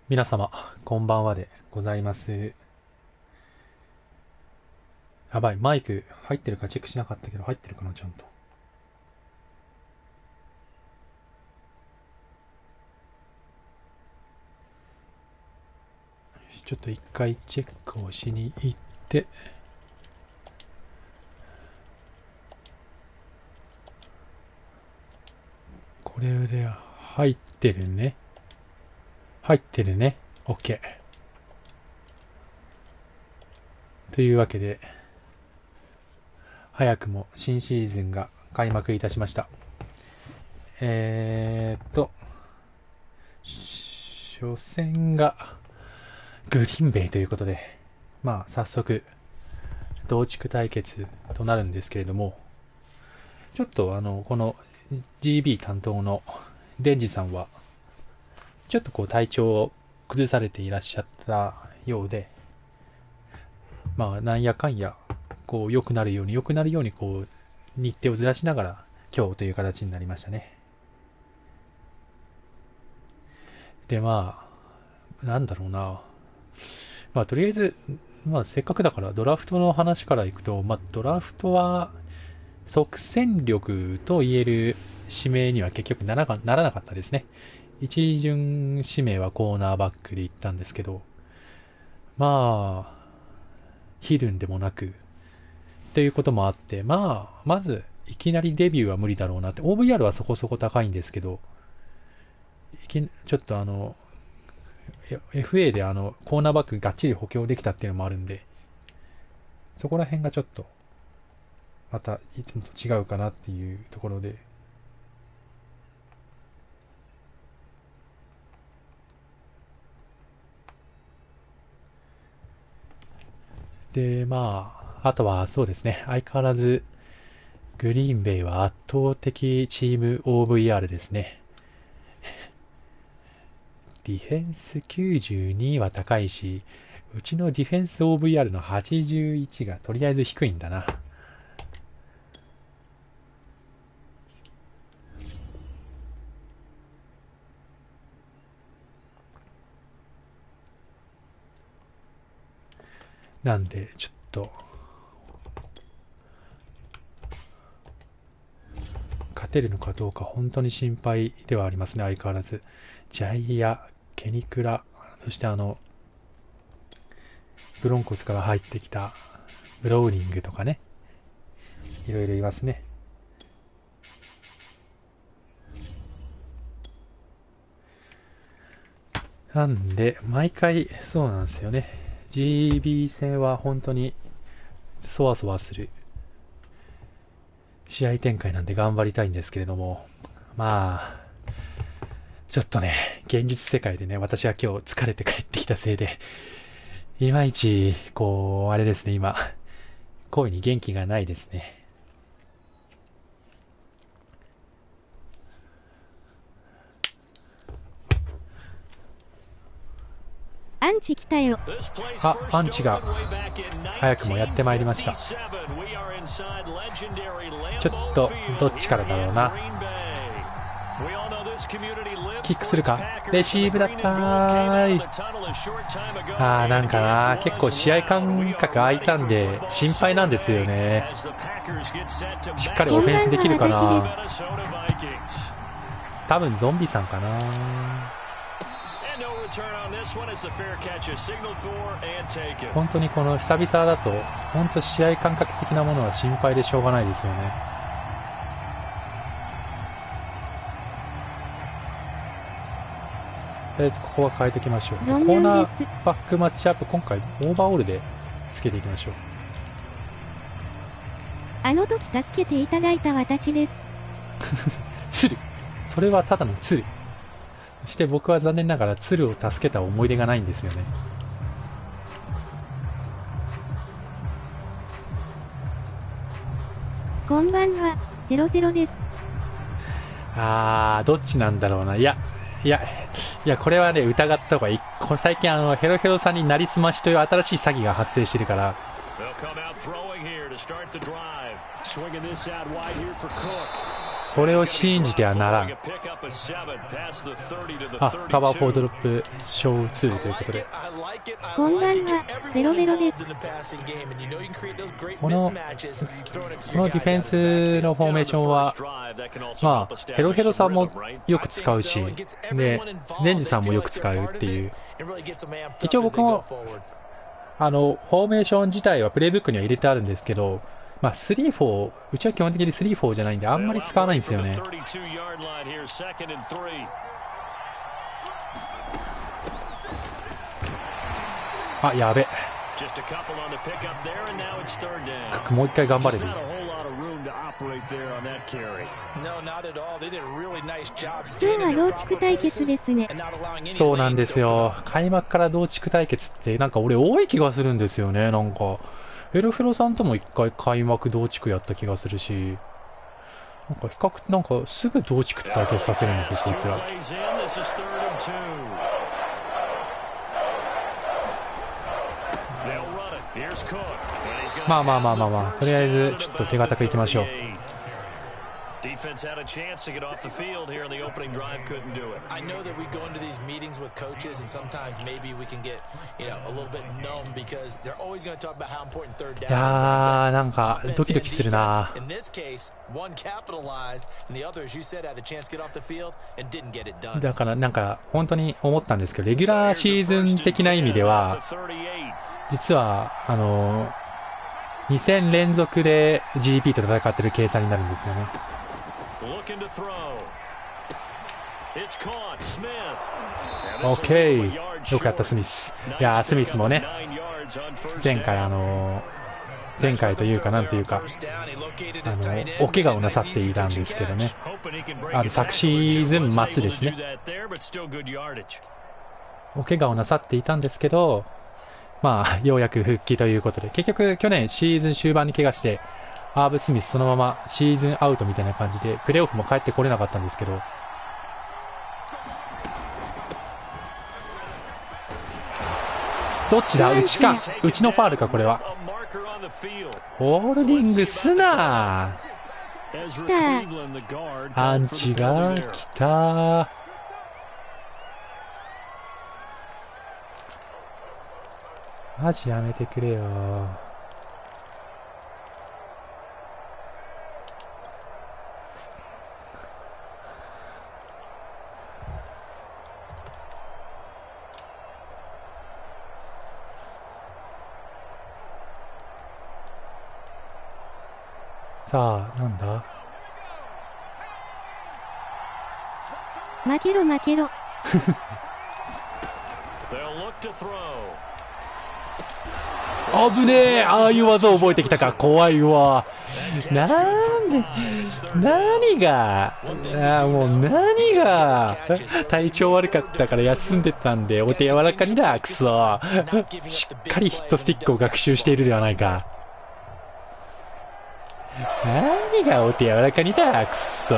皆様、こんばんはでございます。やばい、マイク入ってるかチェックしなかったけど、入ってるかな、ちゃんと。ちょっと一回チェックをしに行って、これで入ってるね。入ってるね。OK。というわけで、早くも新シーズンが開幕いたしました。初戦がグリーンベイということで、まあ早速同地区対決となるんですけれども、ちょっとこの GB 担当のデンジさんはちょっとこう体調を崩されていらっしゃったようで、まあなんやかんやこう良くなるようにこう日程をずらしながら今日という形になりましたね。でまあなんだろうな、まあとりあえずまあせっかくだからドラフトの話からいくと、まあドラフトは即戦力と言える指名には結局ならなかったですね。一巡指名はコーナーバックで行ったんですけど、まあヒルンでもなくということもあって、まあまずいきなりデビューは無理だろうなって。 OVR はそこそこ高いんですけど、ちょっとFA でコーナーバックがっちり補強できたっていうのもあるんで、そこら辺がちょっとまたいつもと違うかなっていうところで、でまああとはそうですね、相変わらずグリーンベイは圧倒的チーム OVR ですね。ディフェンス92は高いし、うちのディフェンス OVR の81がとりあえず低いんだな。なんでちょっと勝てるのかどうか本当に心配ではありますね。相変わらずジャイア、ケニクラ、そしてブロンコスから入ってきたブローニングとかね、いろいろいますね。なんで毎回そうなんですよね。 GB 戦は本当にそわそわする試合展開なんで頑張りたいんですけれども、まあちょっとね、現実世界でね、私は今日疲れて帰ってきたせいで、いまいちこうあれですね、今声に元気がないですね。アンチ来たよ。あ、アンチが早くもやってまいりました。ちょっとどっちからだろうな。キックするか、レシーブだったーい。なんかな、結構試合間隔空いたんで心配なんですよね。しっかりオフェンスできるかな。多分ゾンビさんかな。本当にこの久々だと本当試合感覚的なものは心配でしょうがないですよね。とりあえずここは変えておきましょう。コーナーバックマッチアップ、今回オーバーオールでつけていきましょう。あの時助けていただいた私です。鶴、それはただの鶴。そして僕は残念ながら鶴を助けた思い出がないんですよね。こんばんは、テロテロです。どっちなんだろうな。いやこれはね、疑った方がいい。これ最近ヘロヘロさんになりすましという新しい詐欺が発生してるから。これを信じてはならん。あ、カバー4ドロップショーツールということで。こんばんは、ベロベロです。このディフェンスのフォーメーションは、まあ、ヘロヘロさんもよく使うし、で、レンジさんもよく使うっていう。一応僕も、フォーメーション自体はプレイブックには入れてあるんですけど、まあ、3-4、うちは基本的に3-4じゃないんで、あんまり使わないんですよね。あ、やべ。もう一回頑張れる。今日は同地区対決ですね。そうなんですよ。開幕から同地区対決ってなんか俺多い気がするんですよね。なんかヘロヘロさんとも一回開幕同地区やった気がするし、なんか比較的なんかすぐ同地区と対決させるんですよ、こいつら。まあまあまあまあまあ、とりあえずちょっと手堅くいきましょう。Defense had a chance to get off the field here in the opening drive, couldn't do it. I know that we go into these meetings with coaches and sometimes maybe we can get, you know, a little bit numb because they're always going to talk about how important third down is. いやー、なんかドキドキするな。 In this case, one capitalized and the other, as you said, had a chance to get off the field and didn't get it done. だからなんか本当に思ったんですけど、レギュラーシーズン的な意味では実は2戦連続で GDP と戦ってる計算になるんですよね。オッケー、よくやったスミス。いやー、スミスもね、前回というかなんというかお怪我をなさっていたんですけどね、昨シーズン末ですね、お怪我をなさっていたんですけど、まあようやく復帰ということで、結局去年シーズン終盤に怪我してアーブ・スミスそのままシーズンアウトみたいな感じでプレーオフも帰ってこれなかったんですけど、どっちだ、うちか、うちのファールか、これはホールディングすなー、来た、アンチが来た。マジやめてくれよ。さあ、なんだ、負けろ負けろ。危ねえ、ああいう技を覚えてきたか、怖いわ。なんで、何が、もう何が、体調悪かったから休んでたんで、お手柔らかにだ、くそ。しっかりヒットスティックを学習しているではないか。何がお手柔らかにだ、くそ。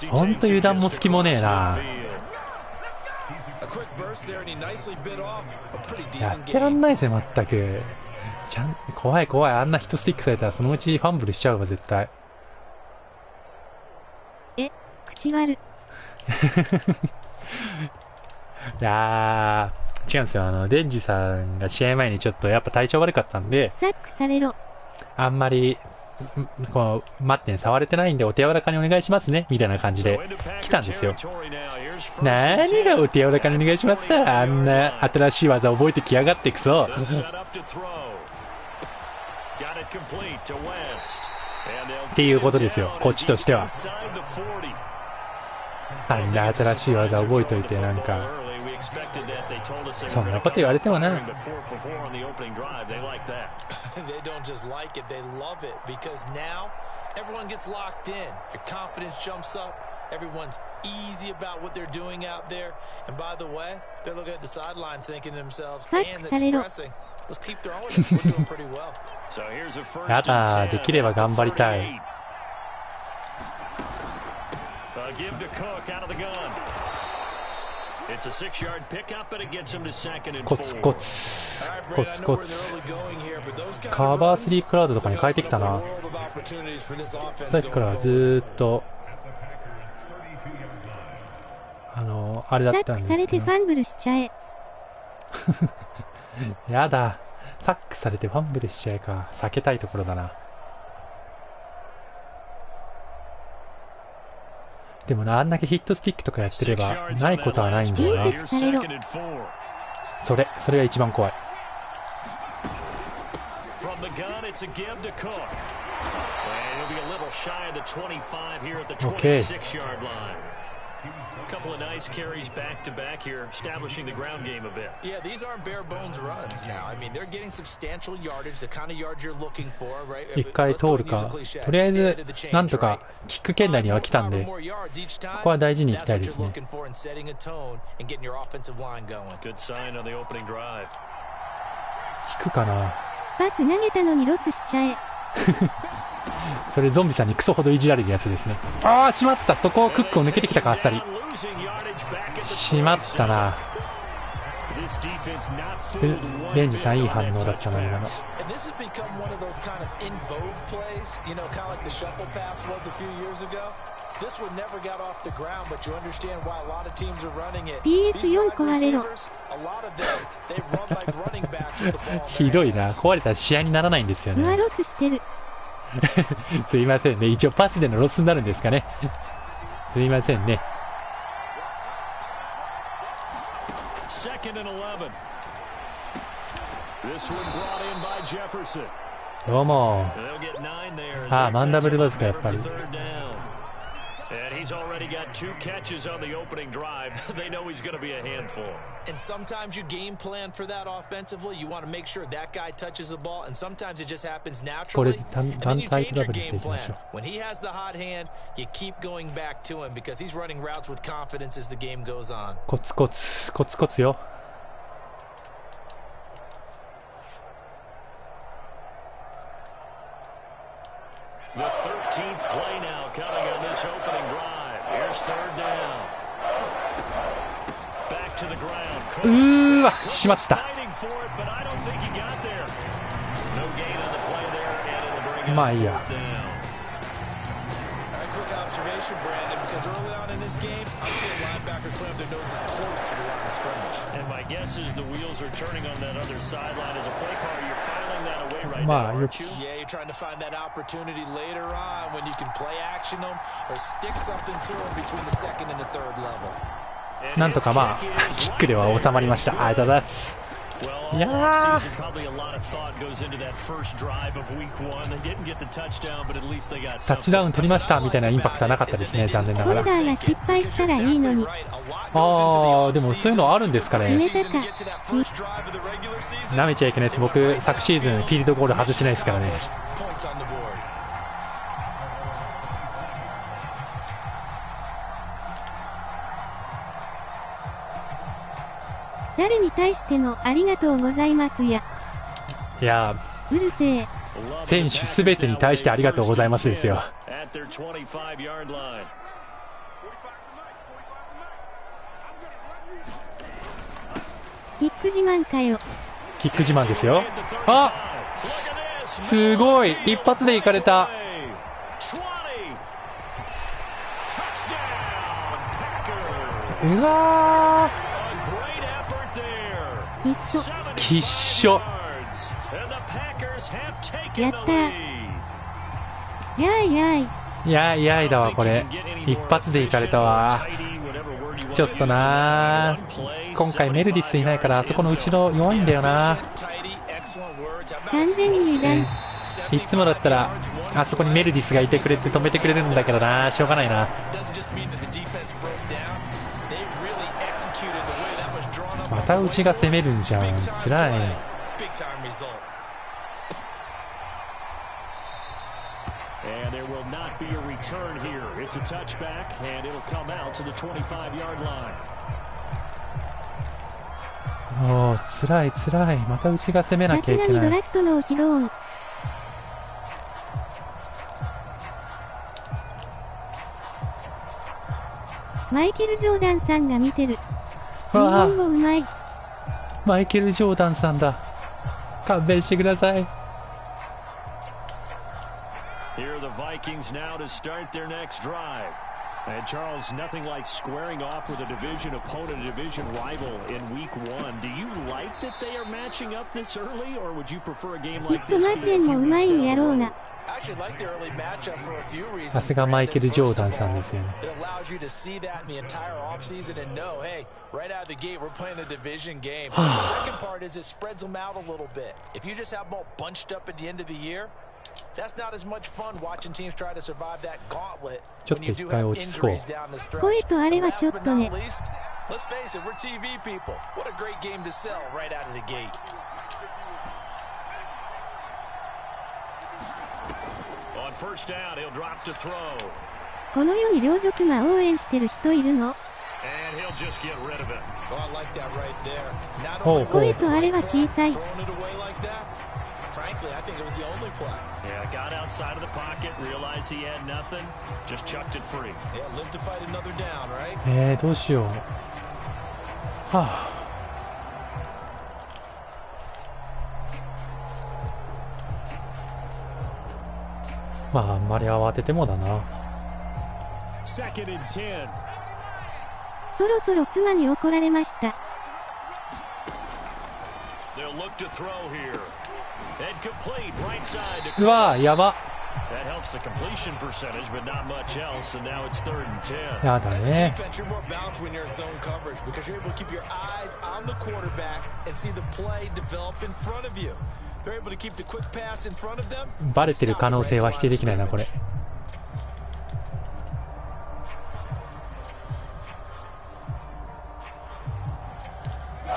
ほんと油断も隙もねえな。やってらんないぜ、まったく。怖い怖い、あんなヒットスティックされたらそのうちファンブルしちゃうわ、絶対。口悪。いやー、違うんですよ。デンジさんが試合前にちょっとやっぱ体調悪かったんで、サックされろ。あんまりこう待って触れてないんでお手柔らかにお願いしますねみたいな感じで来たんですよ。何がお手柔らかにお願いしますか、あんな新しい技覚えてきやがってくそ。っていうことですよ、こっちとしては。あんな新しい技覚えといて、なんかそんなこと言われてもな。They don't just like it, they love it because now everyone gets locked in. Your confidence jumps up. Everyone's easy about what they're doing out there. And by the way, they're looking at the sideline thinking to themselves and expressing, let's keep throwing it. We're doing pretty well. So here's a first やだ、できれば頑張りたい。Give to Cook out of the gun. コツコツコツコツ。カバー3クラウドとかに変えてきたな。さっきからずーっとあれだったんですけど、サックされてファンブルしちゃえ。やだ、サックされてファンブルしちゃえか。避けたいところだな。でもな、あんだけヒットスティックとかやってればないことはないんだよな。隕石されろ。それが一番怖い。オッケー。Couple of nice carries back to back here, establishing the ground game a bit. Yeah, these aren't bare bones runs now. I mean, they're getting substantial yardage, the kind of yards you're looking for, right? 一回通るか。とりあえずなんとかキック圏内には来たんで、ここは大事にいきたいですね。Good sign on the opening drive. 引くかな。パス投げたのにロスしちゃえ。それゾンビさんにクソほどいじられるやつですね。ああ、しまった。そこをクックを抜けてきたか、あっさり。しまったな。レンジさんいい反応だったな、今の。PS4 壊れろ。ひどいな。壊れたら試合にならないんですよね。うわ、ロスしてる。すいませんね。一応パスでのロスになるんですかね。すいませんね。どうも。ああ、マンダブルバズか、やっぱり。And he's already got 2 catches on the opening drive. They know he's going to be a handful. And sometimes you game plan for that offensively. You want to make sure that guy touches the ball, and sometimes it just happens naturally. And then you change your game plan. When he has the hot hand, you keep going back to him because he's running routes with confidence as the game goes on. コツコツ、コツコツよ。The 13th play now coming on this opening drive. Here's third down. Back to the ground. うーわ、しまった。まあいいや。Brandon, because early on in this game, I'm seeing linebackers put up their noses close to the line of scrimmage. And my guess is the wheels are turning on that other sideline as a play caller. You're filing that away right now, aren't you? Yeah, you're trying to find that opportunity later on when you can play action them or stick something to them between the second and the third level. なんとかまあキックでは収まりました。ありがとうございます。いやー、タッチダウン取りましたみたいなインパクトはなかったですね、残念ながら。オーダーが失敗したらいいのに。ああ、でもそういうのあるんですかね。決めたか。なめちゃいけないです。僕昨シーズンフィールドゴール外してないですからね。誰に対してのありがとうございますや。いやうるせえ。選手すべてに対してありがとうございますですよ。キック自慢かよ。キック自慢ですよ。あ、すごい一発でいかれた。うわー、きっしょ。きっしょ。やったー。やいやい。やいやいだわ、これ。一発でいかれたわ。ちょっとなー、今回メルディスいないからあそこの後ろ弱いんだよな。完全に油断。いつもだったらあそこにメルディスがいてくれて止めてくれるんだけどな、しょうがないな。またうちが攻めるんじゃん、つらい。おー、つらいつらい。またうちが攻めなきゃいけない。さすがにドラフトのヒローン。マイケル・ジョーダンさんが見てる。日本語うまい。マイケル・ジョーダンさんだ。勘弁してください。Here are the Vikings now to start their next drive. And Charles, nothing like squaring off with a division opponent, a division rival in week 1. Do you like that they are matching up this early, or would you prefer a game きっ like と this マッデンもうまいんやろうな。さすがマイケル・ジョーダンさんですよね。It allows you to see that in the entire offseason and know, hey, right out of the gate, we're playing a division game. The second part is it spreads them out a little bit. If you just have them all bunched up at the end of the year, that's not as much fun watching teams try to survive that gauntlet when you do have injuries down the stretch. 声とあれはちょっとね。 Let's face it, we're TV people. What a great game to sell right out of the gate. On first down, he'll drop to throw. この世に両辱魔応援してる人いるの？ And he'll just get rid of it. Oh, I like that right there. Not ほう only ほう。声とあれは小さい。 throwing it away like that, frankly, I think it was the only play. Yeah, got outside of the pocket, realized he had nothing, just chucked it free. Yeah, live to fight another down, right? どうしよう。はあ。まあ、あんまり慌ててもだな。Second and 10. そろそろ妻に怒られました。They'll look to throw here. And complete right side to うわー、やば。 That helps the completion percentage, but not much else, and now it's 3rd and 10. やだ As a ね。 defense, you're more balanced when you're in zone coverage because you're able to keep your eyes on the quarterback and see the play develop in front of you. They're able to keep the quick pass in front of them. バレてる可能性は否定できないな、これ。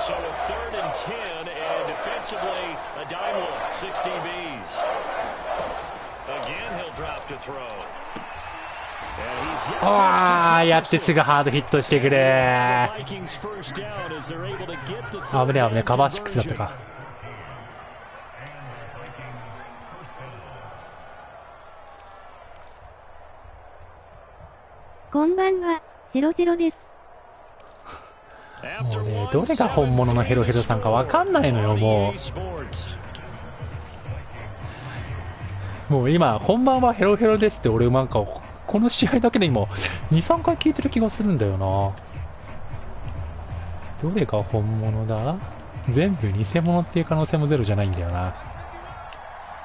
So a 3rd and 10, and defensively, a dime look, 6 DBs. Again, he'll drop to throw. And he's getting ああ、やってすぐハードヒットしてくれ。 Vikings first down as they're able to get the 危ねえ危ねえ、カバー6だったか。こんばんは、ヘロヘロです。もうね、どれが本物のヘロヘロさんかわかんないのよ、もう。もう今、本番はヘロヘロですって俺なんか、この試合だけで今、2、3回聞いてる気がするんだよな。どれが本物だ？全部偽物っていう可能性もゼロじゃないんだよな。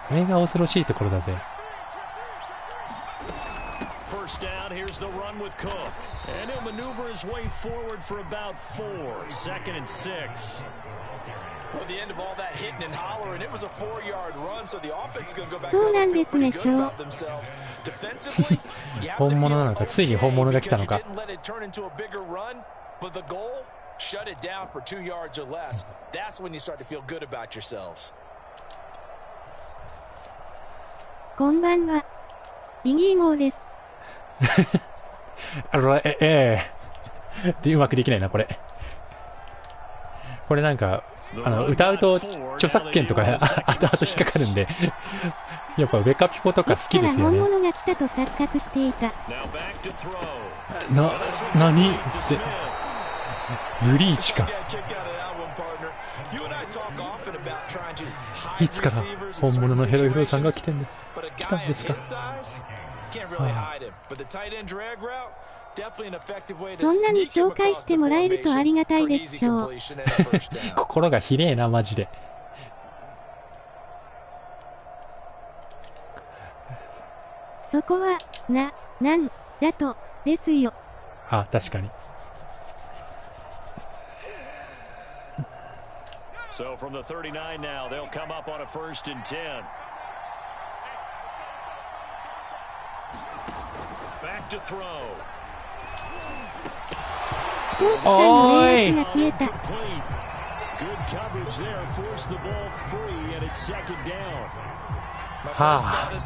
これが恐ろしいところだぜ。First down, here's the run with Cook. And he'll maneuver his way forward for about 4. 2nd and 6. Well, the end of all that hitting and hollering, it was a 4-yard run, so the offense is going to go back そうなんですね、 pretty シ good ョー。 about themselves. Defensively, you have to 本物な feel のか、ついに本物が来たの okay か。 because you didn't let it turn into a bigger run, but the goal, shut it down for 2 yards or less. That's when you start to feel good about yourselves. こんばんは。ビギー号です。でうまくできないな、これ。これなんか、歌うと著作権とか後々引っかかるんで、やっぱウェカピコとか好きですよね。本物が来たと錯覚していた。何ってブリーチか。いつから本物のヘロヘロさんが来たんですか。そんなに紹介してもらえるとありがたいでしょう。心がひれえな、マジで。そこは、なんだと、ですよ。あ、確かに。So from the 39 now, they'll come up on a 1st and 10. Back to throw. コーチさんの演出が消えた。Good coverage there, forced the ball free, and it's 2nd down. はあ、あれ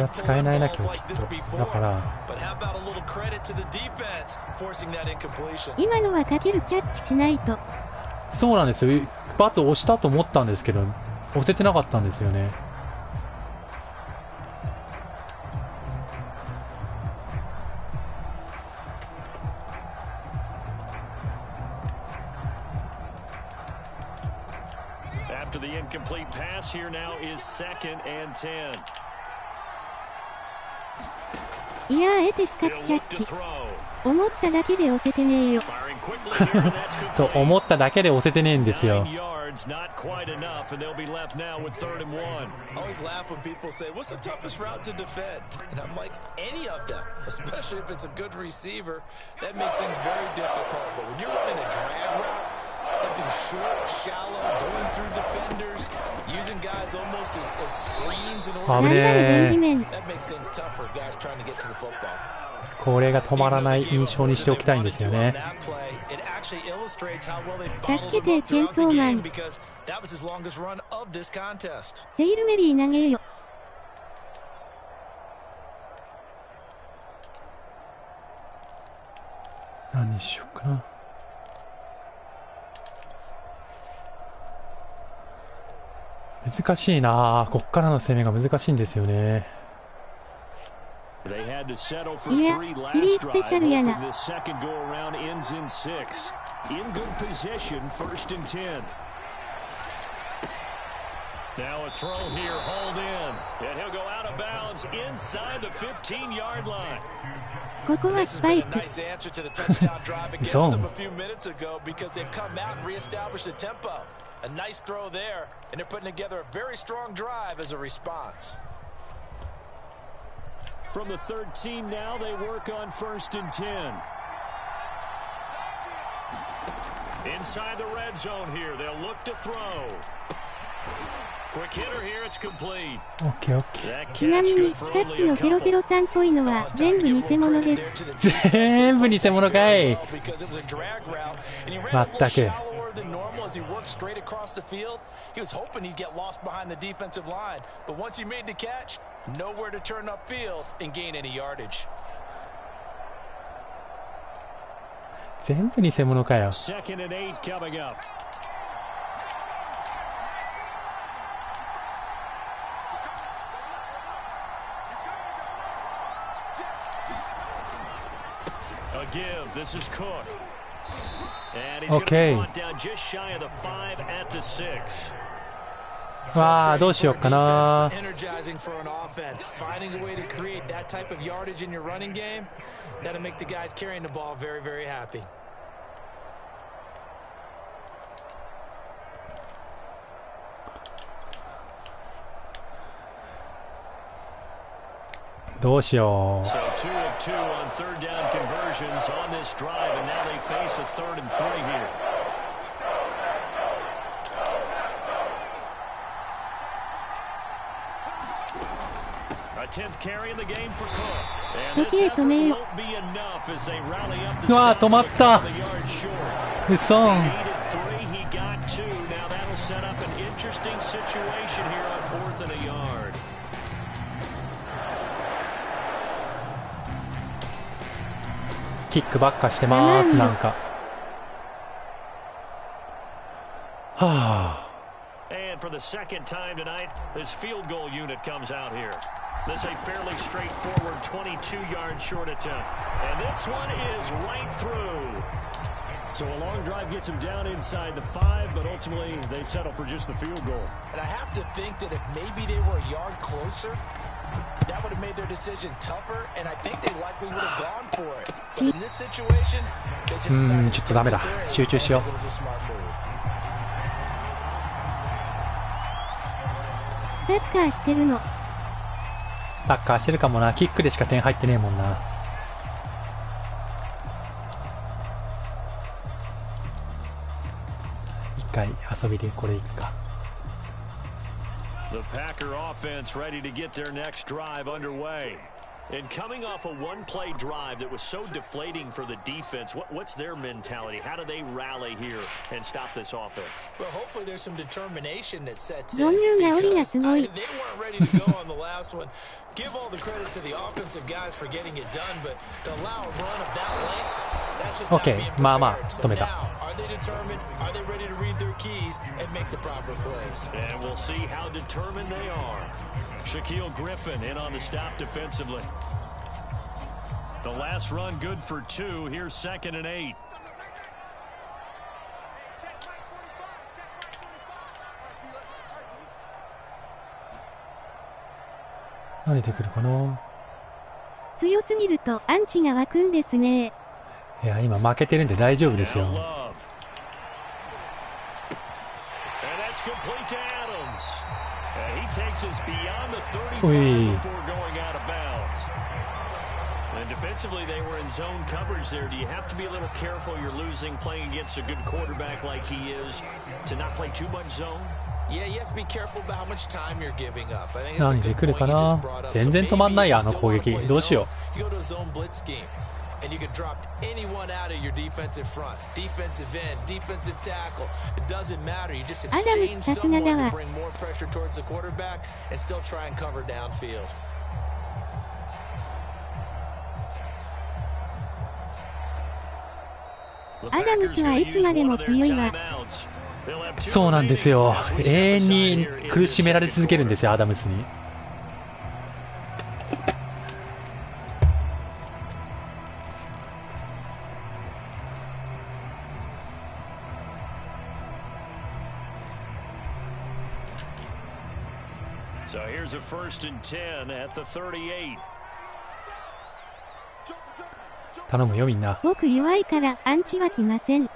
は使えないな、今日きっと。だから、今のはかけるキャッチしないと。そうなんですよ。バツ押したと思ったんですけど、押せてなかったんですよね。incomplete pass here now is 2nd and 10. いやー、得てしたキャッチ。思っただけで押せてねえよ。そう、思っただけで押せてねえんですよ。Not quite enough, and they'll be left now with 3rd and 1. I always laugh when people say, "What's the toughest route to defend?" And I'm like, any of them, especially if it's a good receiver, that makes things very difficult. But when you're running a drag route, something short, shallow, going through defenders, using guys almost as screens in order that makes things tough for guys trying to get to the football. これが止まらない印象にしておきたいんですよね。助けてチェンソーマン。ヘイルメリー投げよ。何しようかな。難しいな。こっからの攻めが難しいんですよね。いや、フィリースペシャルやな。Now a throw here, hauled in, and he'll go out of bounds inside the 15-yard line. ここはスパイク。Nice answer to the touchdown drive against them a few minutes ago because they've come out and reestablished the tempo. A nice throw there, and they're putting together a very strong drive as a response. From the 13 now, they work on 1st and 10. Inside the red zone here, they'll look to throw. Quick hitter here, it's complete. ちなみにさっきのテロテロさんっぽいのは全部偽物です。全部偽物かい。まったく。than normal as he worked straight across the field. He was hoping he'd get lost behind the defensive line, but once he made the catch, nowhere to turn upfield and gain any yardage. 全部偽物かよ。Second and 8 coming up. A give. This is Cook. And he's going to be brought down just shy of the 5 at the 6. わあ、どうしようかな。Energizing for an offense. Finding a way to create that type of yardage in your running game, that'll make the guys carrying the ball very, very happy. どうしよう。 So 2 of 2 on third down conversions on this drive, and now they face a 3rd and 3 here. A 10th carry in the game for Cook. And this effort won't be enough as they rally up to うわー、止まった。 the yard short. うそん。 He needed 3, he got 2. Now that'll set up an interesting situation here on 4th and a yard. キックばっかしてます、なんか。はあ。And for the second time tonight, this field goal unit comes out here. This is a fairly straightforward 22-yard short attempt. And this one is right through. So a long drive gets them down inside the 5, but ultimately they settle for just the field goal. And I have to think that if maybe they were a yard closer, that would have made their decision tougher, and I think they likely would have gone for it. But in this situation, they just decided to take it there. It was a smart move. サッカーしてるの。サッカーしてるかもな。キックでしか点入ってねえもんな。一回遊びでこれいくか。The Packer offense ready to get their next drive underway. And coming off a one-play drive that was so deflating for the defense, what's their mentality? How do they rally here and stop this offense? Well, hopefully there's some determination that sets in. 存入が折りがすごい。 They weren't ready to go on the last one. Give all the credit to the offensive guys for getting it done, but to allow a run of that length, that's just not being prepared. まあまあ、止めた。 Are they determined? Are they ready to read their keys and make the proper plays? And we'll see how determined they are. Shaquille Griffin in on the stop defensively. The last run good for 2. Here's 2nd and 8. 何出てくるかな。強すぎるとアンチが湧くんですね。いや、今負けてるんで大丈夫ですよ。おい。And defensively, they were in zone coverage there. Do you have to be a little careful? You're losing playing against a good quarterback like he is to not play too much zone. Yeah, you have to be careful about how much time you're giving up. I think it's a 何で good 来る point か you just な。 brought up. 全然止まんないや、あの攻撃。どうしよう。You go to a zone blitz scheme, and you can drop anyone out of your defensive front, defensive end, defensive tackle. It doesn't matter. You just exchange someone to bring more pressure towards the quarterback and still try and cover downfield. アダムスはいつまでも強いわ。そうなんですよ。永遠に苦しめられ続けるんですよ、アダムスに。So here's a 1st and 10 at the 38. 頼むよみんな。僕弱いからアンチは来ません。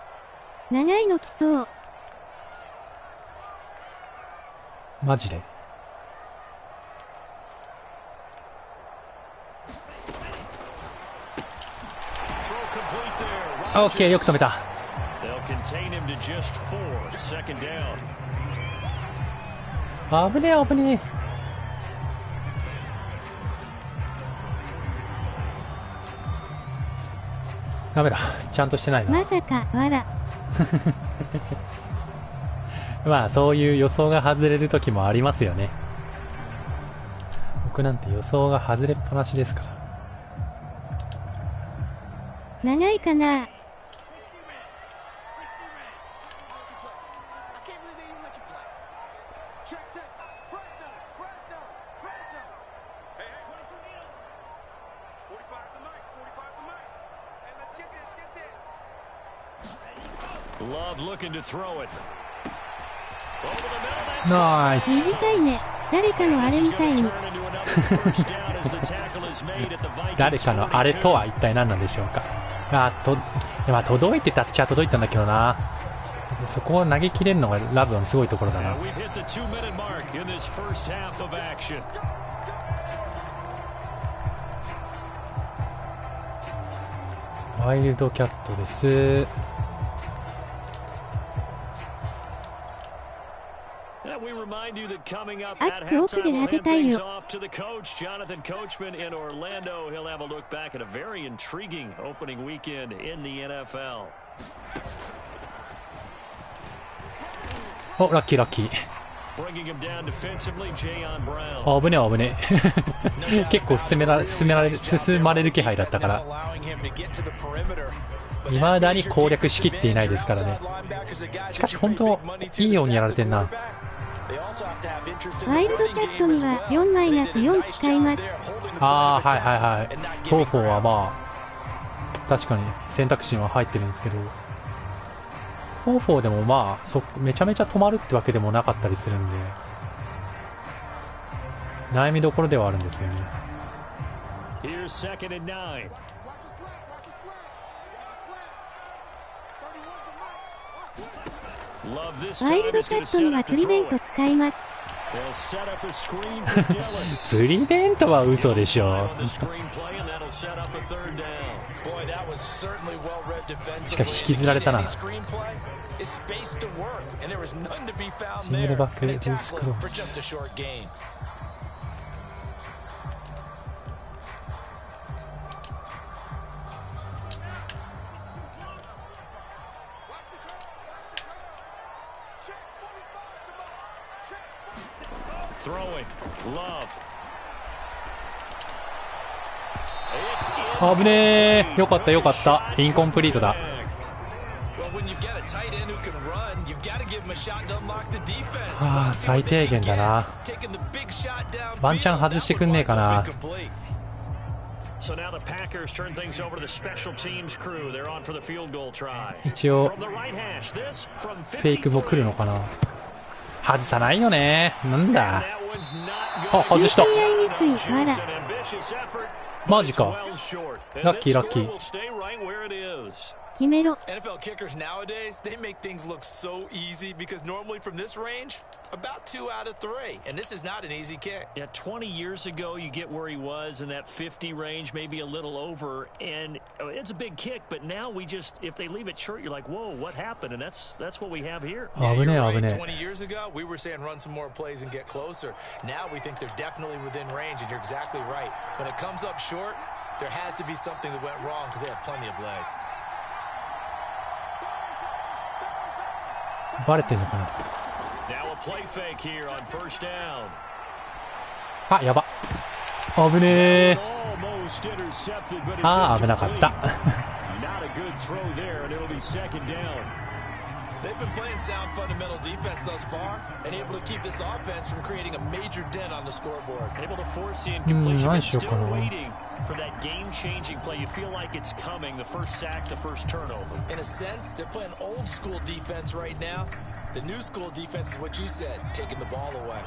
長いの来そう。マジで。オッケー、よく止めた。危ねえ危ねえ。ダメだ、ちゃんとしてないな。まさかわら。まあそういう予想が外れる時もありますよね。僕なんて予想が外れっぱなしですから。長いかな。ナイス。短いね。誰かのあれみたいに。誰かのあれとは一体何なんでしょうか。まあ届いてタッチは届いたんだけどな。そこを投げ切れるのがラブのすごいところだな。ワイルドキャットです。熱く奥で当てたいよ。お、ラッキーラッキー。危ねえ危ねえ。結構進まれる気配だったから。未だに攻略しきっていないですからね。しかし本当いいようにやられてんな。ワイルドキャットには 4-4 使います。ああ、はいはいはい。フォーフォーはまあ確かに選択肢は入ってるんですけど、フォーフォーでもまあめちゃめちゃ止まるってわけでもなかったりするんで、悩みどころではあるんですよね。ワイルドキャットにはプリベント使います。プリベントは嘘でしょ。しかし引きずられたな。シングルバックルースクロース。危ねえ。よかったよかった。インコンプリートだ。ああ、最低限だな。ワンチャン外してくんねえかな。一応フェイクも来るのかな。外さないよね。なんだ。あ、外した。UTI ミス。水、わら。マジか。ラッキーラッキー。決めろ。NFL kickers nowadays, they make things look so easy because normally from this range, about 2 out of 3, and this is not an easy kick. Yeah, 20 years ago, you get where he was in that 50 range, maybe a little over, and it's a big kick. But now we just, if they leave it short, you're like, whoa, what happened? And that's what we have here. Yeah, you're right. 20 years ago, we were saying run some more plays and get closer. Now we think they're definitely within range, and you're exactly right. When it comes up short, there has to be something that went wrong because they have plenty of leg. バレてんのかな。あ、やば。危ねえ。ああ、危なかった。They've been playing sound fundamental defense thus far and able to keep this offense from creating a major dent on the scoreboard. Able to force the incompletion and still waiting for that game-changing play. You feel like it's coming, the first sack, the first turnover. In a sense, they're playing old school defense right now. The new school defense is what you said, taking the ball away.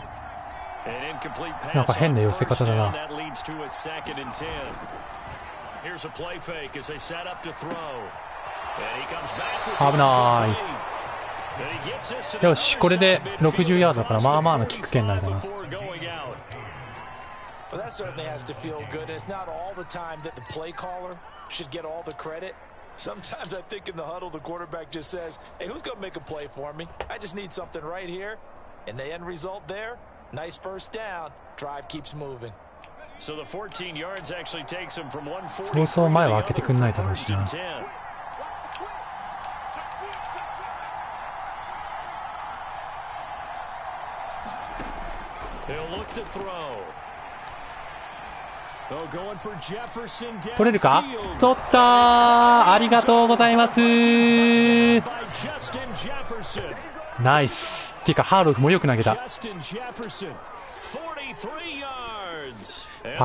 An incomplete pass なんか変な寄せ on 方 first だ down. な。 That leads to a 2nd and 10. Here's a play fake as they set up to throw. And he comes back with 危ない。よし、これで60ヤードだからまあまあのキック圏内だな。Well, that certainly has to feel good. And it's not all the time that the play caller should get all the credit. Sometimes I think in the huddle, the quarterback just says, hey, who's going to make a play for me? I just need something right here. And the end result there, nice first down. Drive keeps moving. So the 14 yards actually takes him from 140. そうそう前は開けてくんないだろうしな。取れるか？取ったー！ありがとうございますー。ナイス。っていうかハーロフもよく投げた。パ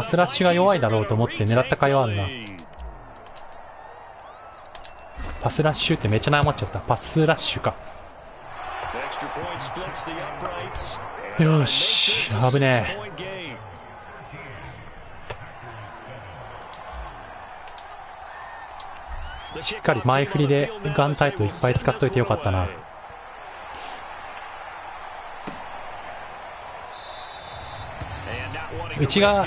スラッシュが弱いだろうと思って狙った甲斐はあるな。パスラッシュってめっちゃ悩まっちゃった。パスラッシュか。よし、危ねえ。しっかり前振りでガンタイトいっぱい使っといてよかったな。うちが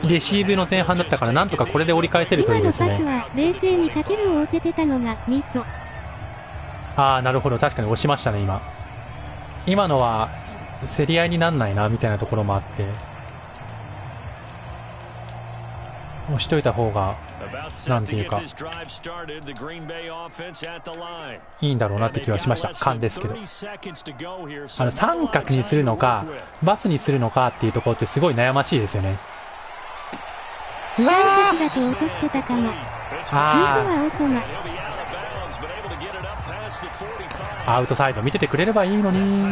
レシーブの前半だったからなんとかこれで折り返せるといいですね。今のパスは冷静にかけるを押せてたのがミソ。ああ、なるほど。確かに押しましたね今のは競り合いになんないなみたいなところもあって押しといた方がなんていうかいいんだろうなって気はしました。勘ですけど、三角にするのかバスにするのかっていうところってすごい悩ましいですよね。うわー、だと落としてたかも。ミスは遅な。アウトサイド見ててくれればいいのに。Yeah,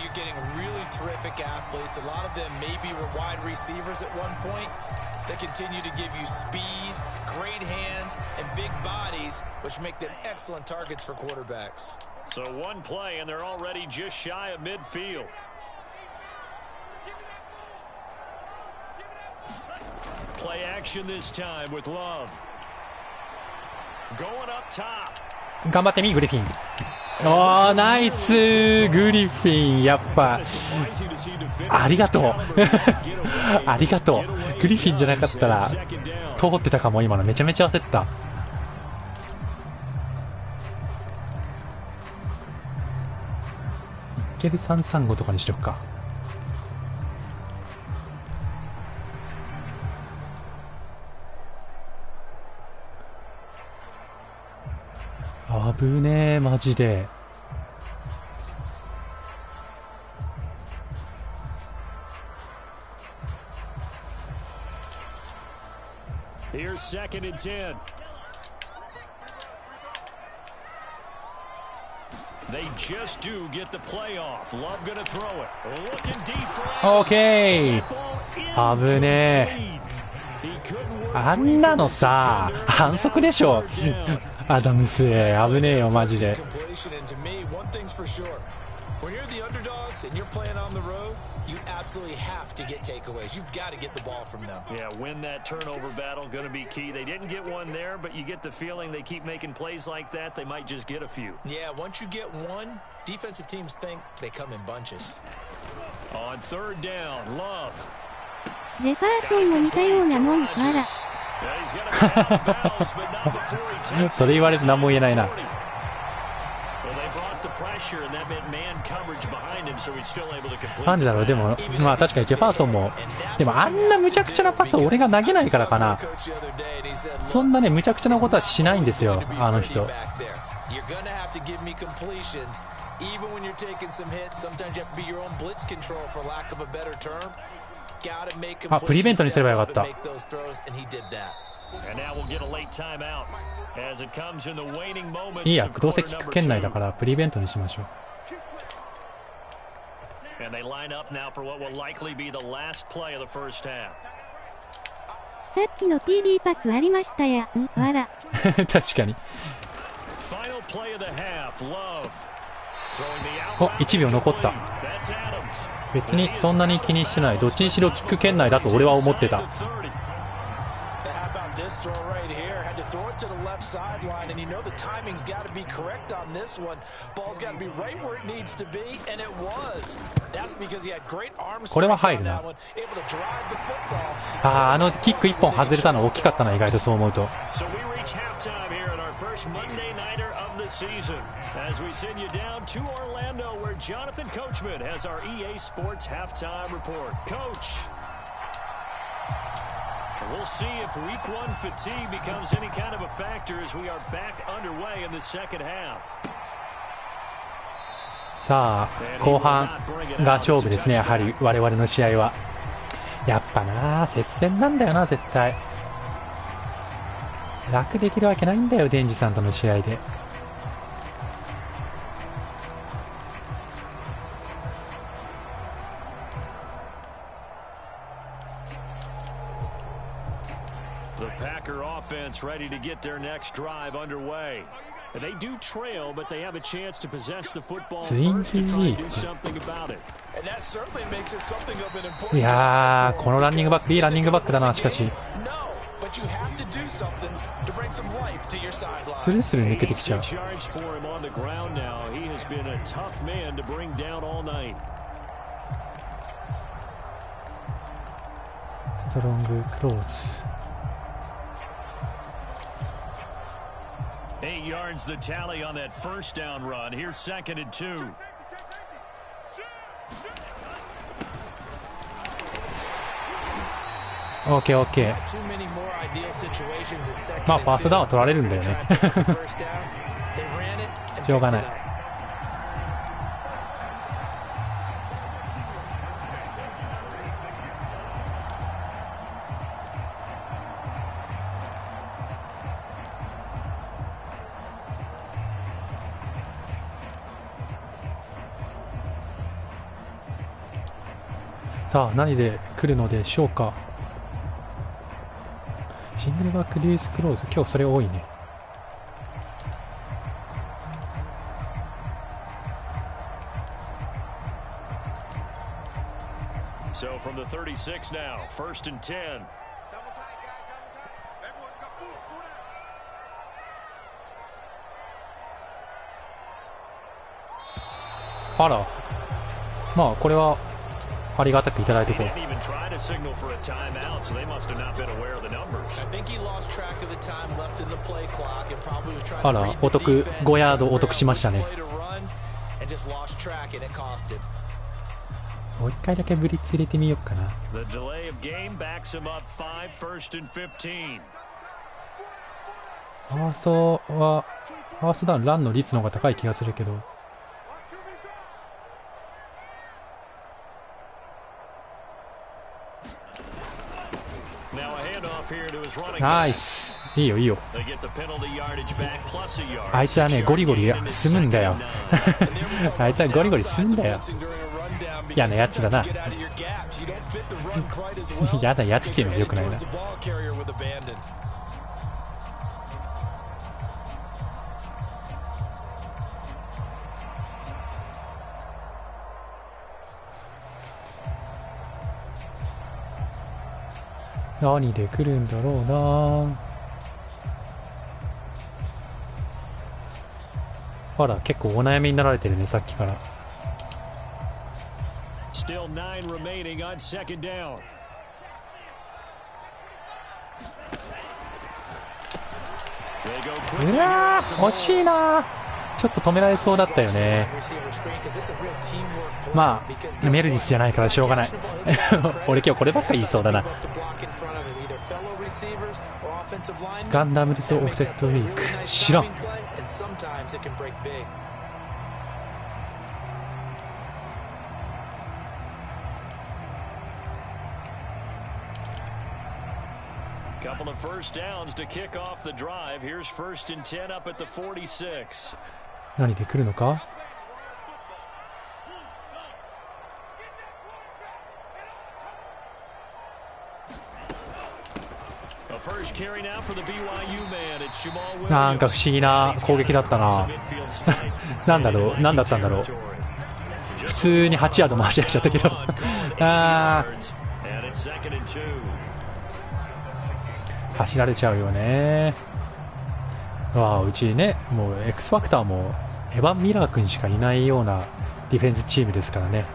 you're getting really terrific athletes. A lot of them maybe were wide receivers at one point. They continue to give you speed, great hands, and big bodies, which make them excellent targets for quarterbacks. So one play, and they're already just shy of midfield. Play action this time with Love. Going up top. 頑張ってみグリフィン。おー、ナイスグリフィン。やっぱありがとうありがとう。グリフィンじゃなかったら通ってたかも。今のめちゃめちゃ焦った。いける335とかにしとくか。危ねえマジで。Here's 2nd and 10. They just do get the play off. Love gonna throw it. Looking deep for OK。危ねえ。あんなのさ反則でしょアダムス。危ねえよマジで。When you're the underdogs and you're playing on the road, you absolutely have to get takeaways. You've got to get the ball from them. Yeah, win that turnover battle, going to be key. They didn't get one there, but you get the feeling they keep making plays like that, they might just get a few. Yeah, once you get one, defensive teams think they come in bunches. On third down, Love. ジェファーソンも似たようなもん。わら。それ言われて何も言えないな。なんでだろう。でもまあ確かにジェファーソンも、でもあんな無茶苦茶なパスを俺が投げないからかな。そんなね無茶苦茶なことはしないんですよ、あの人。あ、プリベントにすればよかった。いいや、どうせキック圏内だからプリベントにしましょう。さっきの TD パスありましたやん。わら。確かに。お、1秒残った。別にそんなに気にしてない。どっちにしろキック圏内だと俺は思ってた。これは入るな。あのキック1本外れたの大きかったな、意外とそう思うと。Season as we send you down to Orlando where Jonathan Coachman has our EA Sports halftime report. Coach, we'll see if week 1 fatigue becomes any kind of a factor as we are back underway in the second half. さあ後半が勝負ですね。やはり我々の試合はやっぱな接戦なんだよな。絶対楽できるわけないんだよ、デンジさんとの試合で。Ready to get their next drive underway. They do trail, but they have a chance to possess the football first to try to do something about it. And that certainly makes it something of an important. いやー、このランニングバックいいランニングバックだな。しかしスルスル抜けてきちゃう。ストロングクローズ。8 yards the tally on that first down run. Here's 2nd and 2. OK。まあファーストダウンは取られるんだよね。しょうがない。さあ何で来るのでしょうか。シングルバックリュースクローズ、今日それ多いね。So from the 36 now, 1st and 10. あら、まあこれはありがたくいただいてこう。あら、お得、5ヤードお得しましたね。もう一回だけブリッツ入れてみようかな。ファーストダウンランの率の方が高い気がするけど。ナイス、いいよいいよ。あいつはねゴリゴリ進むんだよ。あいつはゴリゴリ進むんだよ。嫌なやつだな。嫌なやつっていうのはよくないな。何で来るんだろうな。ほら、結構お悩みになられてるね、さっきから。うわー、惜しいな。ちょっと止められそうだったよね。まあメルディスじゃないからしょうがない俺今日こればっかり言いそうだな。ガンダムルズオフセットウィーク知らん。Couple of first downs to kick off the drive. Here's 1st and 10 up at the 46. 何で来るのか。なんか不思議な攻撃だったななんだろう、何だったんだろう。普通に8ヤード回し合っちゃったけどあ走られちゃうよね。わあ、うちね、もう X ファクターもエヴァン・ミラー君しかいないようなディフェンスチームですからね。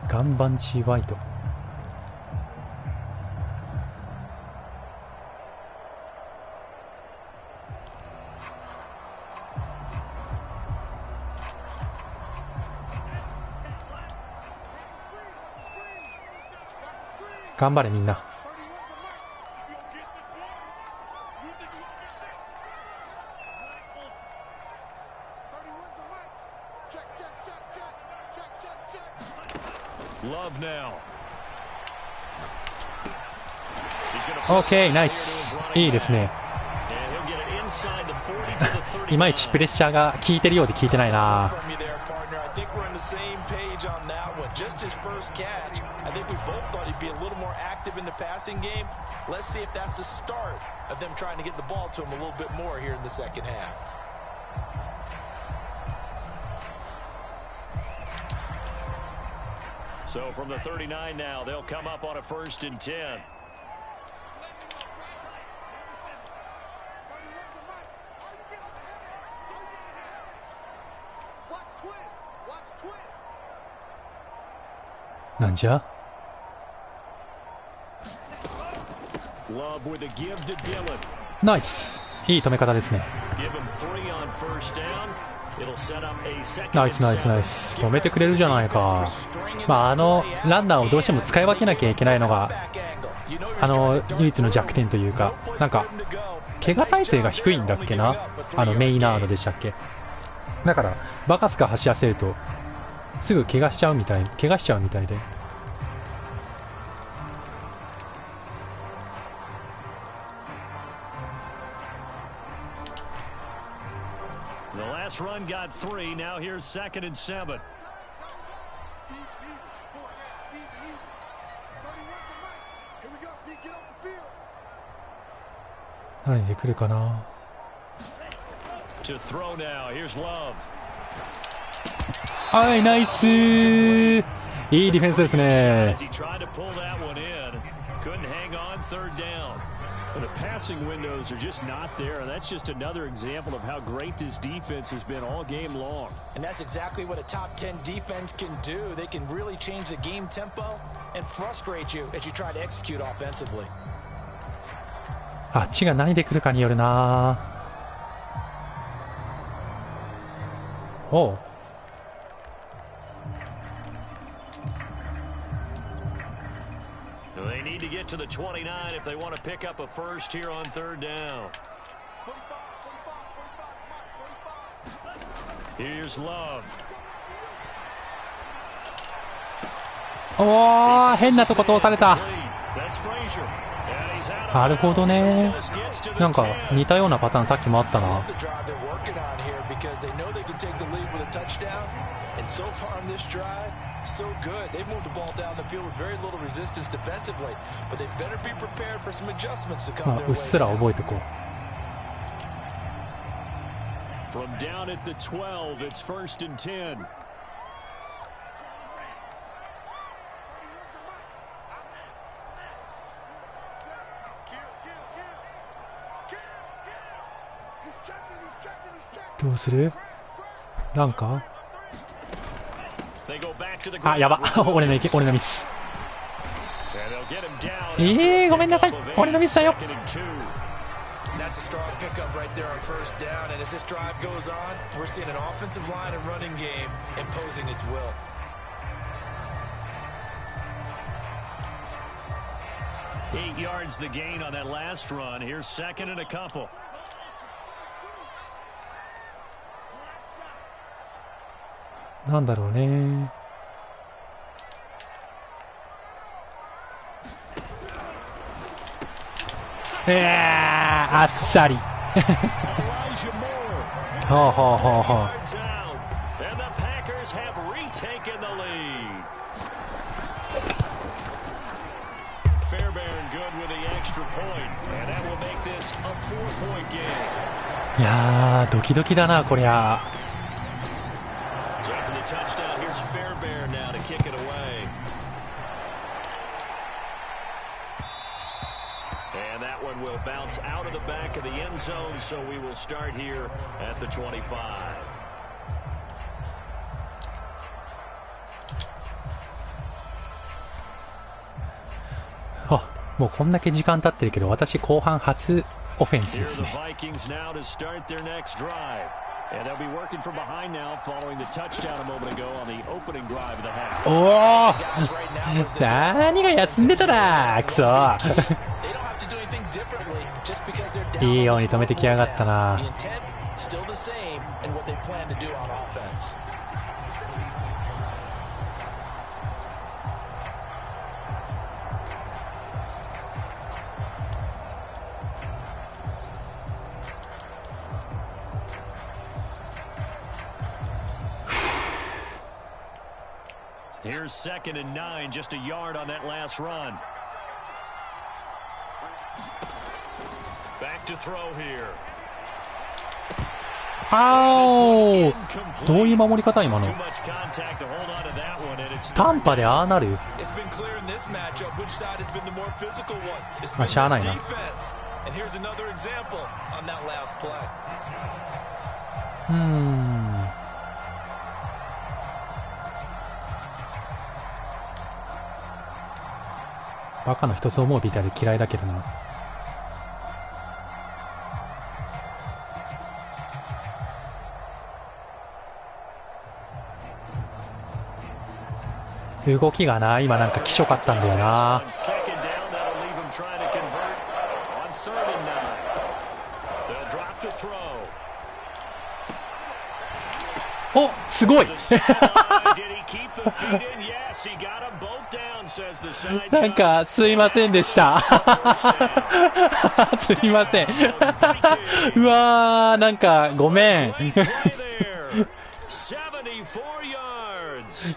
ガンバンチ・ワイト。頑張れみんな。OK、ナイス。いいですね。いまいちプレッシャーが効いてるようで効いてないな。Just his first catch. I think we both thought he'd be a little more active in the passing game. Let's see if that's the start of them trying to get the ball to him a little bit more here in the second half. So from the 39 now, they'll come up on a 1st and 10.なんじゃ。ナイス。いい止め方ですね。ナイスナイスナイス。止めてくれるじゃないか。まあランナーをどうしても使い分けなきゃいけないのが唯一の弱点というか、なんか怪我耐性が低いんだっけな。メイナードでしたっけ。だからバカスカ走らせるとすぐ怪我しちゃうみたいで。The last run got 3. Now here's 2nd and 7. 何で来るかな。To throw now. Here's Love. はい、ナイス。いいディフェンスですね。The passing windows are just not there, and that's just another example of how great this defense has been all game long. And that's exactly what a top 10 defense can do. They can really change the game tempo and frustrate you as you try to execute offensively. あっちが何で来るかによるな。おう。They need to get to the 29 if they want to pick up a first here on 3rd down. Here's Love. おー、変なとこ通された。なるほどね。なんか似たようなパターンさっきもあったな。So good. They've moved the ball down the field with very little resistance defensively, but they better be prepared for some adjustments to come their way. うっすら覚えてこう。From down at the 12, it's 1st and 10. うする？なんかあ、やば俺のミス。ごめんなさい、俺のミスだよ。That's a strong pickup right there on first down, and as this drive goes on, we're seeing an offensive line and running game imposing its will. Eight yards the gain on that last run. Here's second and a couple. なんだろうね。あっさり。はあはあはあはあ。いやー、ドキドキだなこりゃ。And that one will bounce out of the back of the end zone, so we will start here at the 25. あ、もうこんだけ時間経ってるけど、私後半初オフェンスですね。おお、何が休んでただクソ。いいように止めてきやがったな。Here's second and 9, just a yard on that last run. Back to throw here. どういう守り方今の？短波でああなる？まあしゃあないな。バカの一つ思うみたいで嫌いだけどな。動きがな、今なんか気色かったんだよな。お、すごいなんかすいませんでしたすいませんうわー、なんかごめん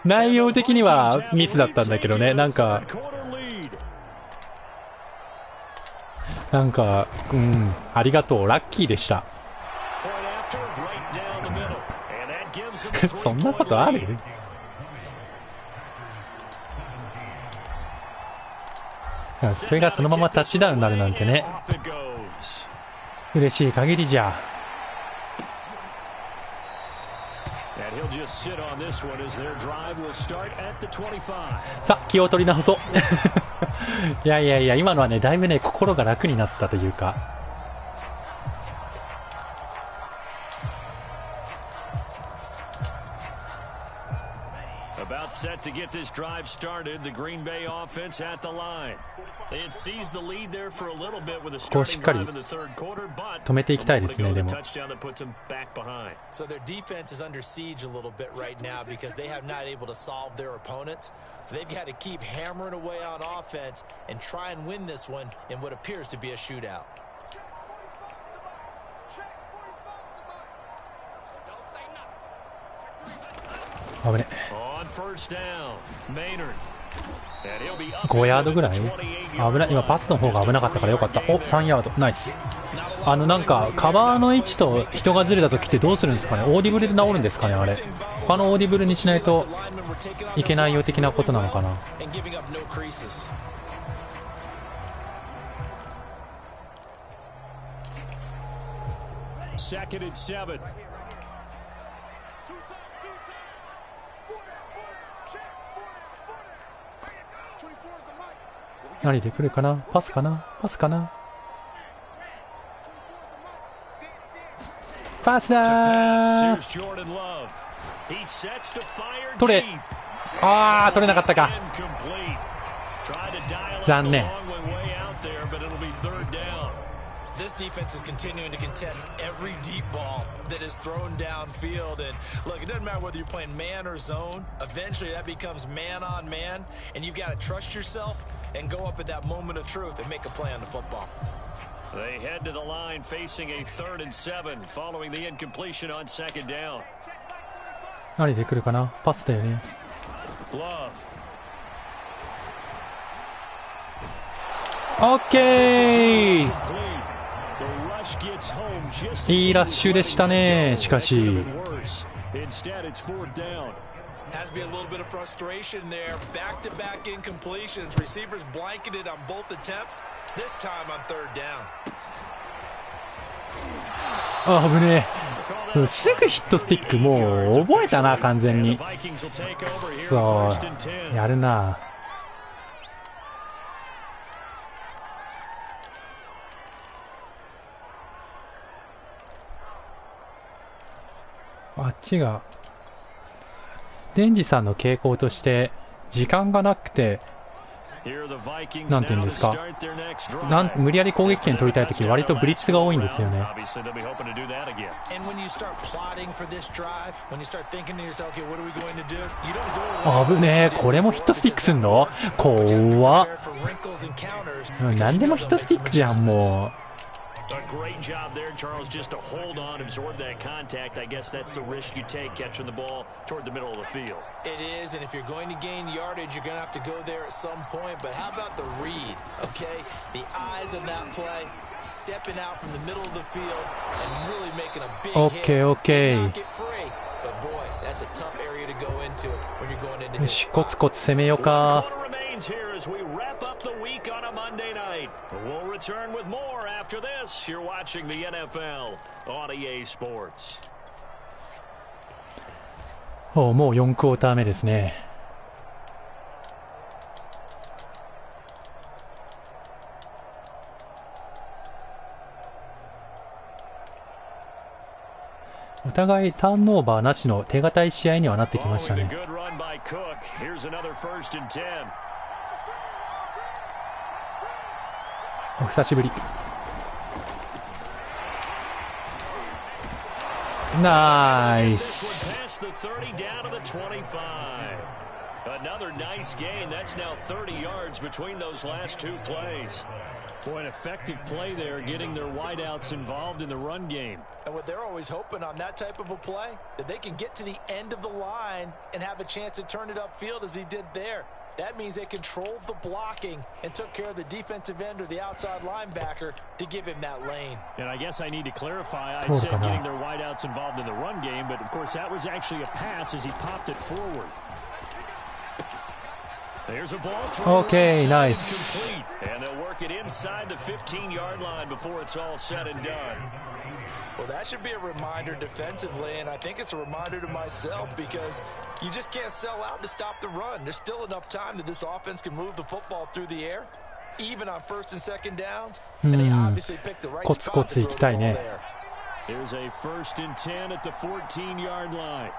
内容的にはミスだったんだけどね、なんかありがとう、ラッキーでしたそんなことある？それがそのままタッチダウンになるなんてね、嬉しい限りじゃ。さあ気を取り直そういやいやいや、今のはねだいぶね心が楽になったというか。Set to get this drive started, the Green Bay offense at the line. They had seized the lead there for a little bit with a starting drive in the third quarter, but 止めていきたいですね。でも touchdown that puts them back behind. So their defense is under siege a little bit right now because they have not able to solve their opponents. So they've got to keep hammering away on offense and try and win this one in what appears to be a shootout. First down, Maynard. 5ヤードぐらい危ない。今パスの方が危なかったからよかった。お、3ヤード、ナイス。なんかカバーの位置と人がずれた時ってどうするんですかね。オーディブルで治るんですかね、あれ。他のオーディブルにしないといけないよ的なことなのかな。何で来るかな、パスかな、パスかな、パスだー、取れ、あー取れなかったか、残念。This defense is continuing to contest every deep ball that is thrown downfield. And look, it doesn't matter whether you're playing man or zone. Eventually, that becomes man on man, and you've got to trust yourself and go up at that moment of truth and make a play on the football. They head to the line facing a 3rd and 7 following the incompletion on 2nd down. 何で来るかな、パスだよね。オッケー、いいラッシュでしたね。しかしHas to be a little bit of frustration there. Back-to-back incompletions. Receivers blanketed on both attempts. This time on 3rd down. あ、危ねえ。すぐヒットスティックもう覚えたな、完全に。そう、やるな。あっちがデンジさんの傾向として時間がなくて、なんていうんですか、無理やり攻撃権取りたいとき割とブリッツが多いんですよね。危ねえ、これもヒットスティックすんの怖っ。何でもヒットスティックじゃん、もう。A great job there, Charles, just to hold on, absorb that contact. I guess that's the risk you take catching the ball toward the middle of the field. It is, and if you're going to gain yardage, you're going to have to go there at some point. But how about the read, okay? The eyes of that play, stepping out from the middle of the field and really making a big hit. Okay. Not get free. But boy, that's a tough area to go into when you're going into his. コツコツ攻めようか。Here as we wrap up the week on a Monday night. We'll return with more after this. You're watching the NFL on EA Sports. もう4クォーター目ですね。お互いターンオーバーなしの手堅い試合にはなってきましたね。お久しぶり。ナイス。Another nice gain. That's now 30 yards between those last two plays. Boy, an effective play there, getting their wideouts involved in the run game. And what they're always hoping on that type of a play, that they can get to the end of the line and have a chance to turn it upfield as he did there. That means they controlled the blocking and took care of the defensive end or the outside linebacker to give him that lane. And I guess I need to clarify, I said getting their wideouts involved in the run game, but of course that was actually a pass as he popped it forward. There's a ball through. Okay, nice. And they'll work it inside the 15-yard line before it's all said and done. Well, that should be a reminder defensively, and I think it's a reminder to myself because you just can't sell out to stop the run. There's still enough time that this offense can move the football through the air, even on 1st and 2nd downs. And they obviously picked the right spot to throw the ball there. There's a 1st and 10 at the 14-yard line.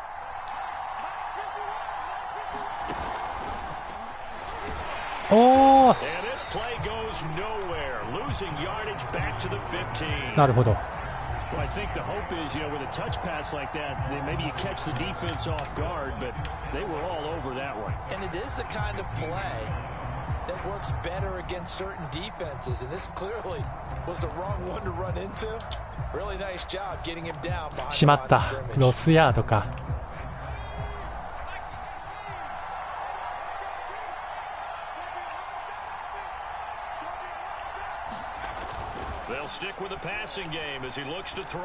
Oh! And this play goes nowhere, losing yardage back to the 15. なるほど。Well, I think the hope is, with a touch pass like that, maybe you catch the defense off guard, but they were all over that one. And it is the kind of play that works better against certain defenses, and this clearly was the wrong one to run into. Really nice job getting him down behind しまった。ロスヤードか。They'll stick with the passing game as he looks to throw.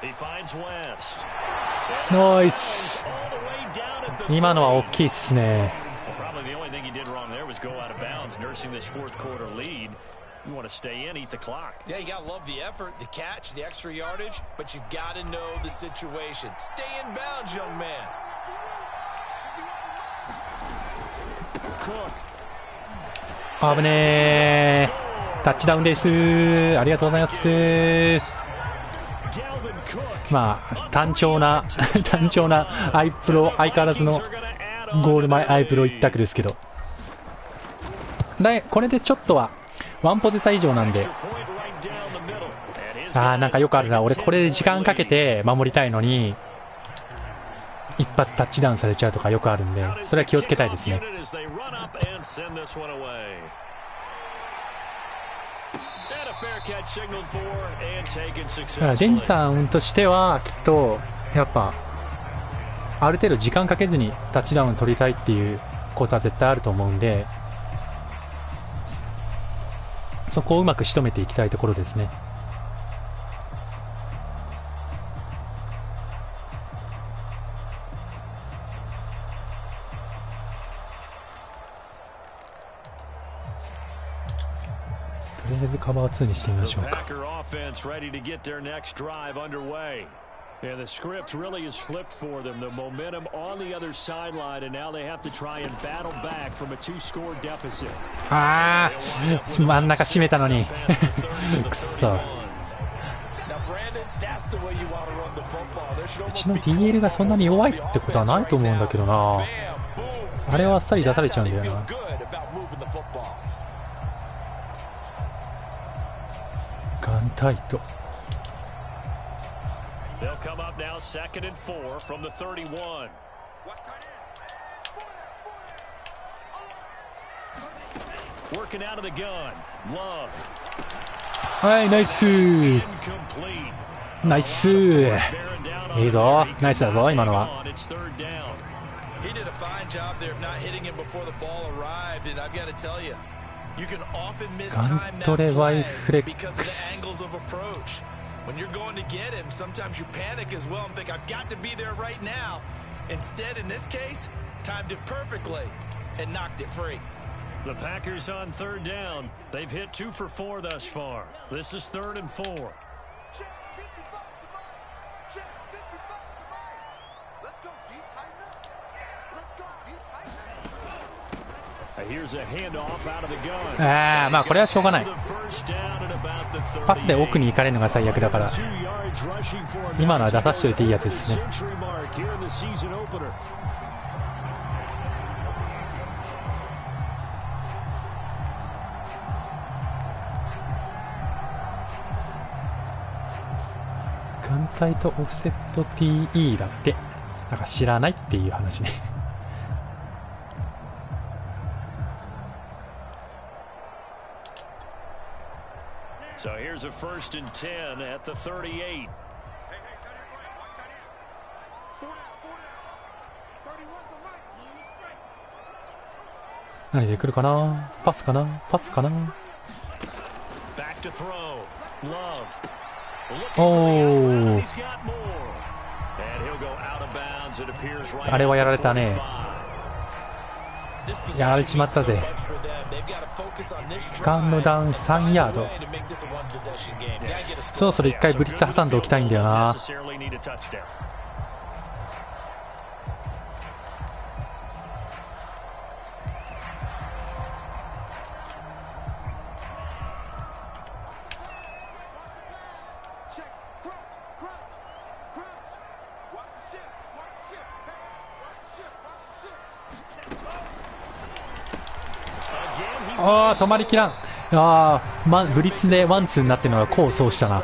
He finds West. ナイス。今のは大きいっすね。Probably the only thing he did wrong there was go out of bounds, nursing this fourth quarter lead. You want to stay in, eat the clock. Yeah, you gotta love the effort, the catch, the extra yardage, but you gotta know the situation. Stay in bounds, young man. Cook. 危ねー。タッチダウンです。ありがとうございます。まあ単調なアイプロ、相変わらずのゴール前アイプロ一択ですけど、これでちょっとはワンポテ差以上なんで、なんかよくあるな。俺これで時間かけて守りたいのに一発タッチダウンされちゃうとかよくあるんで、それは気をつけたいですね。だからデンジさんとしてはきっとやっぱある程度時間かけずにタッチダウン取りたいっていうことは絶対あると思うんで、そこをうまく仕留めていきたいところですね。とりあえずカバー2にしてみましょうか。And the script really has flipped for them. The momentum on the other sideline, and now they have to try and battle back from a 2-score deficit. 真ん中締めたのにくそ。うちの DL がそんなに弱いってことはないと思うんだけどな。あれはあっさり出されちゃうんだよな。ガンタイト。They'll come up now, 2nd and 4 from the 31. Working out of the gun. Love. はい、ナイスー。ナイスー。いいぞ、ナイスだぞ今のは。He did a fine job there of not hitting him before the ball arrived, and I've got to tell you, you can often miss time that play because of the angles of approach. When you're going to get him, sometimes you panic as well and think, I've got to be there right now. Instead, in this case, timed it perfectly and knocked it free. The Packers on 3rd down. They've hit 2 for 4 thus far. This is 3rd and 4. Here's a handoff out of the gun. まあこれはしょうがない。パスで奥に行かれるのが最悪だから、今のは出させておいていいやつですね。眼帯とオフセット TE だって、なんか知らないっていう話ね。So here's a 1st and 10 at the 38.何で来るかな。パスかな。パスかな。おお。あれはやられたね。やられちまったぜ。ガンのダウン3ヤード。そろそろ1回ブリッツ挟んでおきたいんだよな。止まりきらん。ブリッツでワンツーになってるのが功を奏したな。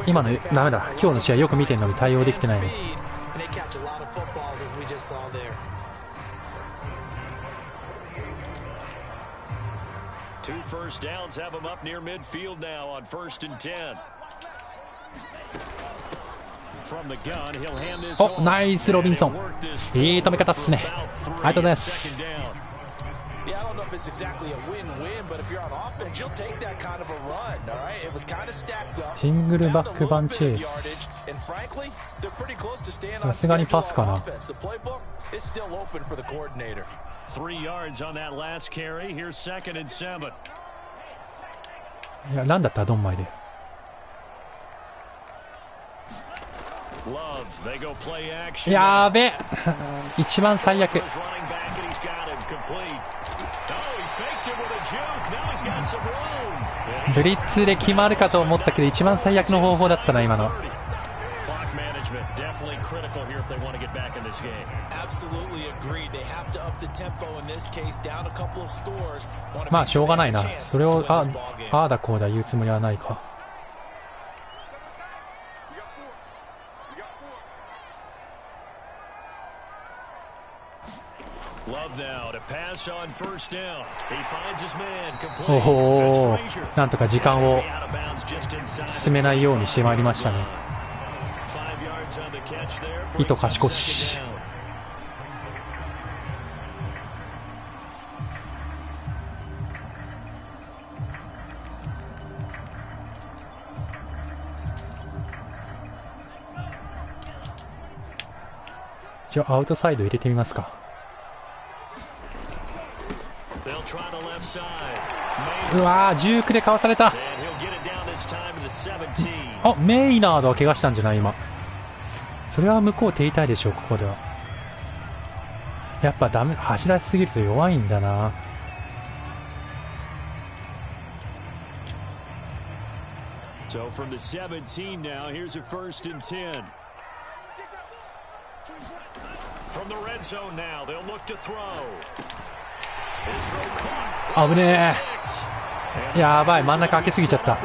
今のダメだ。今日の試合よく見てるのに対応できてないの。お、ナイスロビンソン。いい止め方っすね。ありがとうございます。シングルバックバンチェイス。さすがにパスかな。3 yards on that last carry. Here's 2nd and 7. いや、ランだったらドンマイで。やーべ、一番最悪。ブリッツで決まるかと思ったけど、一番最悪の方法だったな、今の。まあしょうがないな。それをああだこうだ言うつもりはないか。おお、なんとか時間を進めないようにしてまいりましたね。意図賢し。じゃあアウトサイド入れてみますか。うわー、19でかわされた。あ、メイナードは怪我したんじゃない今。それは向こう手痛いでしょう。ここではやっぱダメ、走らせすぎると弱いんだな。So from the 17 now, here's a 1st and 10. From the red zone now, they'll look to throw. 危ねえ。やばい、真ん中開けすぎちゃった。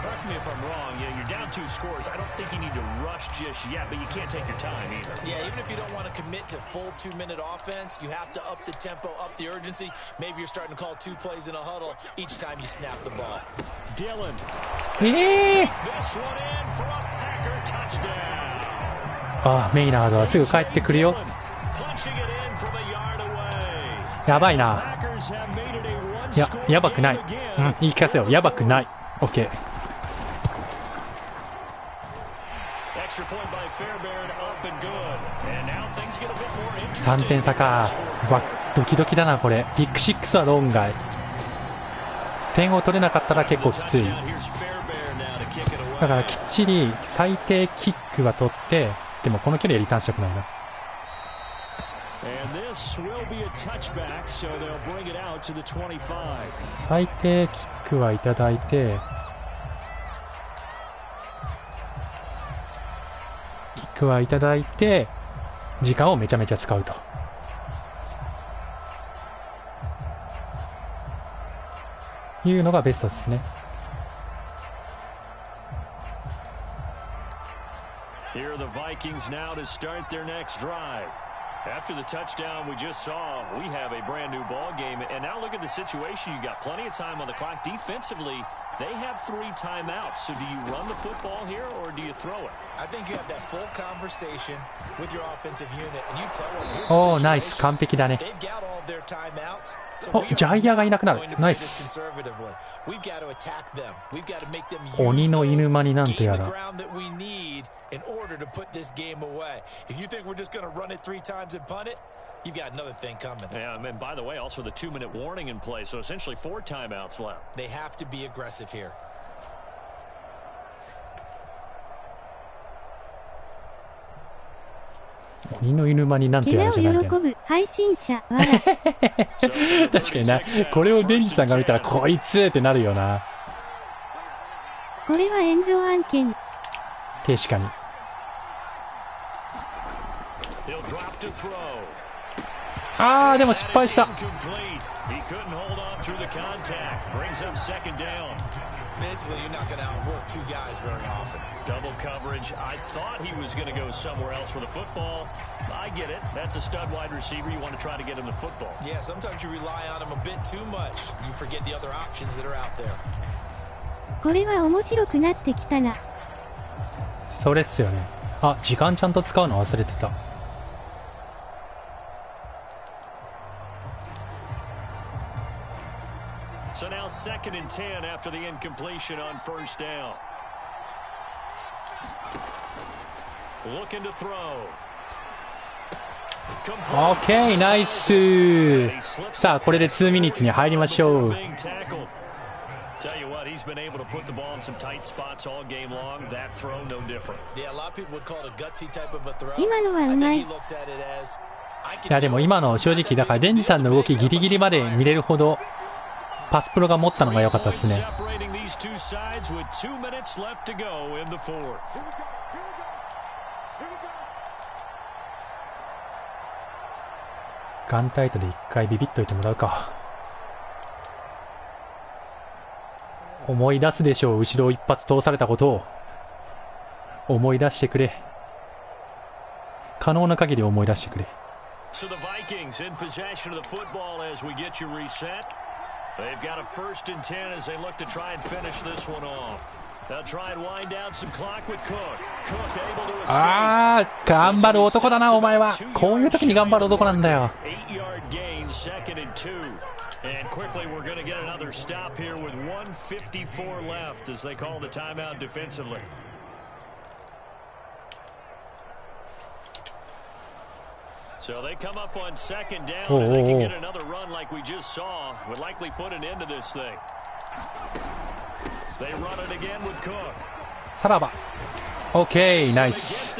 Correct me if I'm wrong. Yeah, you're down 2 scores. I don't think you need to rush just yet, but you can't take your time either. Yeah, even if you don't want to commit to full 2-minute offense, you have to up the tempo, up the urgency. Maybe you're starting to call 2 plays in a huddle each time you snap the ball. Dylan. This one in for a Packer touchdown. あ、メイナードはすぐ帰ってくるよ。やばいな。いや、やばくない。うん、言い聞かせよ。やばくない。オッケー。3点差か。わ、ドキドキだなこれ。ピック6は論外。点を取れなかったら結構きつい。だからきっちり最低キックは取って、でもこの距離はリターンしたくないな。最低キックはいただいて、時間をめちゃめちゃ使うというのがベストですね。Here are the Vikings now to start their next drive. After the touchdown we just saw, we have a brand new ball game. And now look at the situation. You got plenty of time on the clock. Defensively, they have 3 timeouts. So do you run the football here or do you throw it? I think you have that full conversation with your offensive unit and you tell them. おー、ナイス、完璧だね。お、ジャイアがいなくなる。ナイス。鬼の犬間になんてやら。In order to put this game away. If you think we're just going to run it 3 times and punt it, you've got another thing coming. Yeah, and by the way, also the 2-minute warning in play, so essentially 4 timeouts left. They have to be aggressive here. 鬼の犬間になんてやらじゃないんだよ。喜ぶ配信者は確かにな。これをデンジさんが見たらこいつってなるよな。これは炎上案件。確かに。あー、でも失敗した。Basically, you're not going to outwork 2 guys very often. Double coverage. I thought he was going to go somewhere else with the football. I get it. That's a stud wide receiver. You want to try to get him the football. Yeah, sometimes you rely on him a bit too much. You forget the other options that are out there. これは面白くなってきたな。それっすよね。あ、時間ちゃんと使うの忘れてた。So now 2nd and 10 after the incompletion on 1st down. オッケー、ナイス。さあこれで2ミニッツに入りましょう。今のはうまい。いやでも今の正直だからデンジさんの動きギリギリまで見れるほどパスプロが持ったのが良かったですね。ガンタイトで一回ビビっといてもらうか。思い出すでしょう、後ろ一発通されたことを。思い出してくれ。可能な限り思い出してくれ。So the Vikings in possession of the football as we get you reset. They've got a 1st and 10 as they look to try and finish this one off. They'll try and wind down some clock with Cook. Cook able to escape. ああ、頑張る男だなお前は。こういう時に頑張る男なんだよ。8-yard gain, 2nd and 2. And quickly we're going to get another stop here with 1:54 left as they call the timeout defensively. So they come up on 2nd down and they can get another run like we just saw. Would likely put an end to this thing. They run it again with Cook. さらば。OK、ナイス。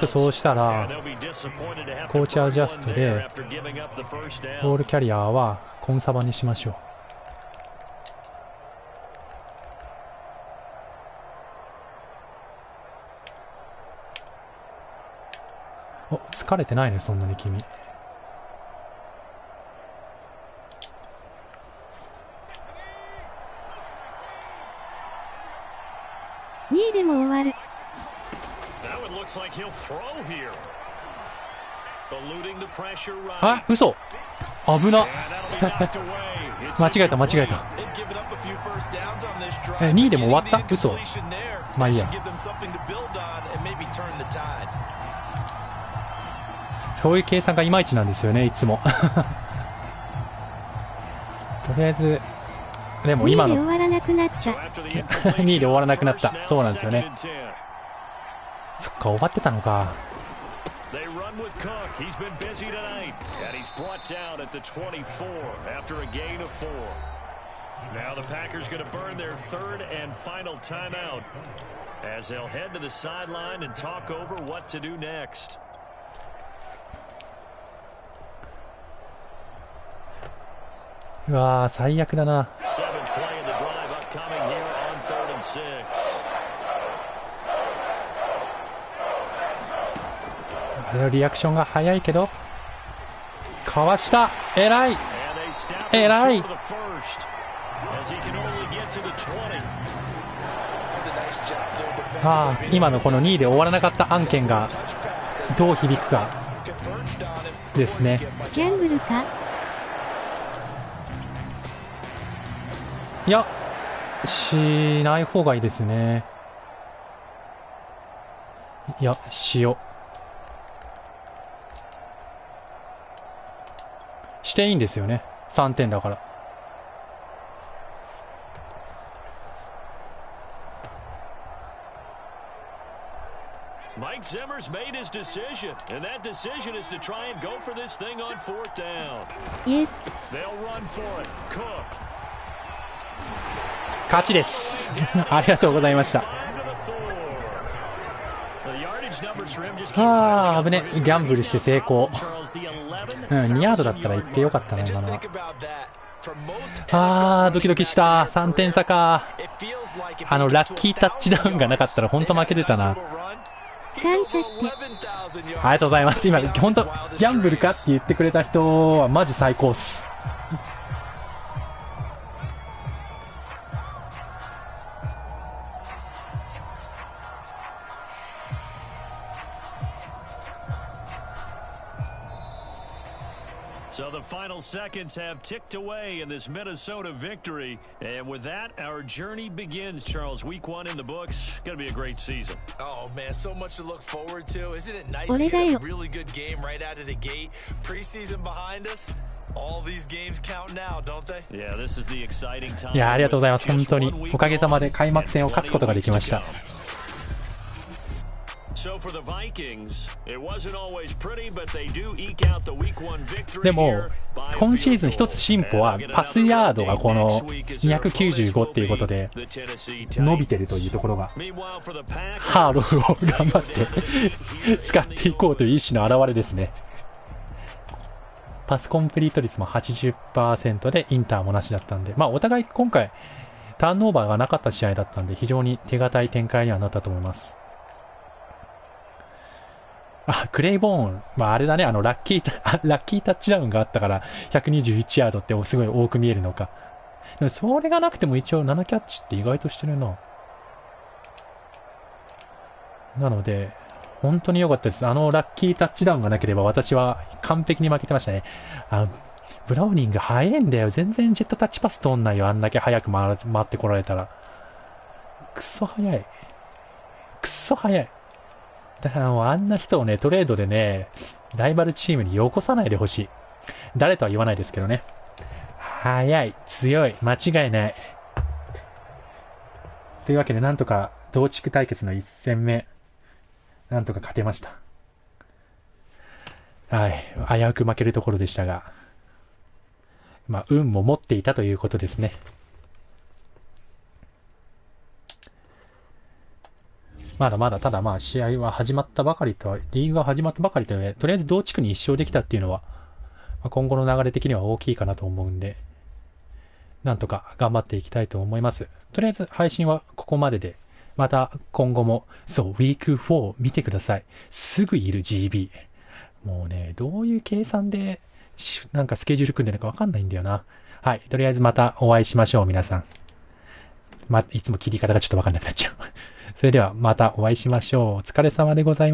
そうしたらコーチアジャストでボールキャリアーはコンサバにしましょう。お、疲れてないねそんなに君。2位でも終わる。あ、嘘。危な。間違えた間違えた。2位でも終わった？嘘。まあいいや。そういう計算がいまいちなんですよねいつも。とりあえずでも今の2位で終わらなくなった。2位で終わらなくなった。そうなんですよね。そっか、終わってたのか。Now the Packers going to burn their 3rd and final timeout as they'll head to the sideline and talk over what to do next. うわー、最悪だな。あれのリアクションが早いけどかわした。偉い偉い。ああ、今のこの2位で終わらなかった案件がどう響くかですね。ギャンブルか。いや、しない方がいいですね。いや、しよう。していいんですよね。3点だから。Mike Zimmer's made his decision, and that decision is to try and go for this thing on 4th down. Yes. They'll run for it. Cook. 勝ちです。ありがとうございました。ああ、危ね。ギャンブルして成功。2ヤードだったら行ってよかったな今のは。ああ、ドキドキした。3点差か。ラッキータッチダウンがなかったら本当負けてたな。感謝して。ありがとうございます。今本当ギャンブルかって言ってくれた人はマジ最高っす。So the final final seconds have ticked away in this Minnesota victory. And with that, our journey begins, Charles. Week 1 in the books. Going to be a great season. Oh, man, so much to look forward to. Isn't it nice to get a really good game right out of the gate? Preseason behind us. All these games count now, don't they? Yeah, this is the exciting time. いや、ありがとうございます。本当におかげさまで開幕戦を勝つことができました。でも今シーズン一つ進歩はパスヤードがこの295っていうことで伸びてるというところが、ハードを頑張って使っていこうという意思の表れですね。パスコンプリート率も 80% でインターもなしだったんで、まあお互い今回ターンオーバーがなかった試合だったんで非常に手堅い展開にはなったと思います。あ、クレイボーン。まああれだね、ラッキータッチダウンがあったから121ヤードってすごい多く見えるのか。でもそれがなくても一応7キャッチって意外としてるな。なので、本当に良かったです。ラッキータッチダウンがなければ私は完璧に負けてましたね。ブラウニング早いんだよ。全然ジェットタッチパス通んないよ。あんだけ早く回ってこられたら。くっそ早い。くっそ早い。だからもうあんな人をね、トレードでね、ライバルチームによこさないでほしい。誰とは言わないですけどね。早い、強い、間違いない。というわけで、なんとか同地区対決の1戦目、なんとか勝てました。はい、危うく負けるところでしたが、まあ、運も持っていたということですね。まだまだ、ただまあ試合は始まったばかりと、リーグが始まったばかりという、とりあえず同地区に1勝できたっていうのは、今後の流れ的には大きいかなと思うんで、なんとか頑張っていきたいと思います。とりあえず配信はここまでで、また今後も、そう、ウィーク4見てください。すぐいる GB。もうね、どういう計算で、なんかスケジュール組んでるのかわかんないんだよな。はい、とりあえずまたお会いしましょう、皆さん。いつも切り方がちょっとわかんなくなっちゃう。それではまたお会いしましょう。お疲れ様でございます。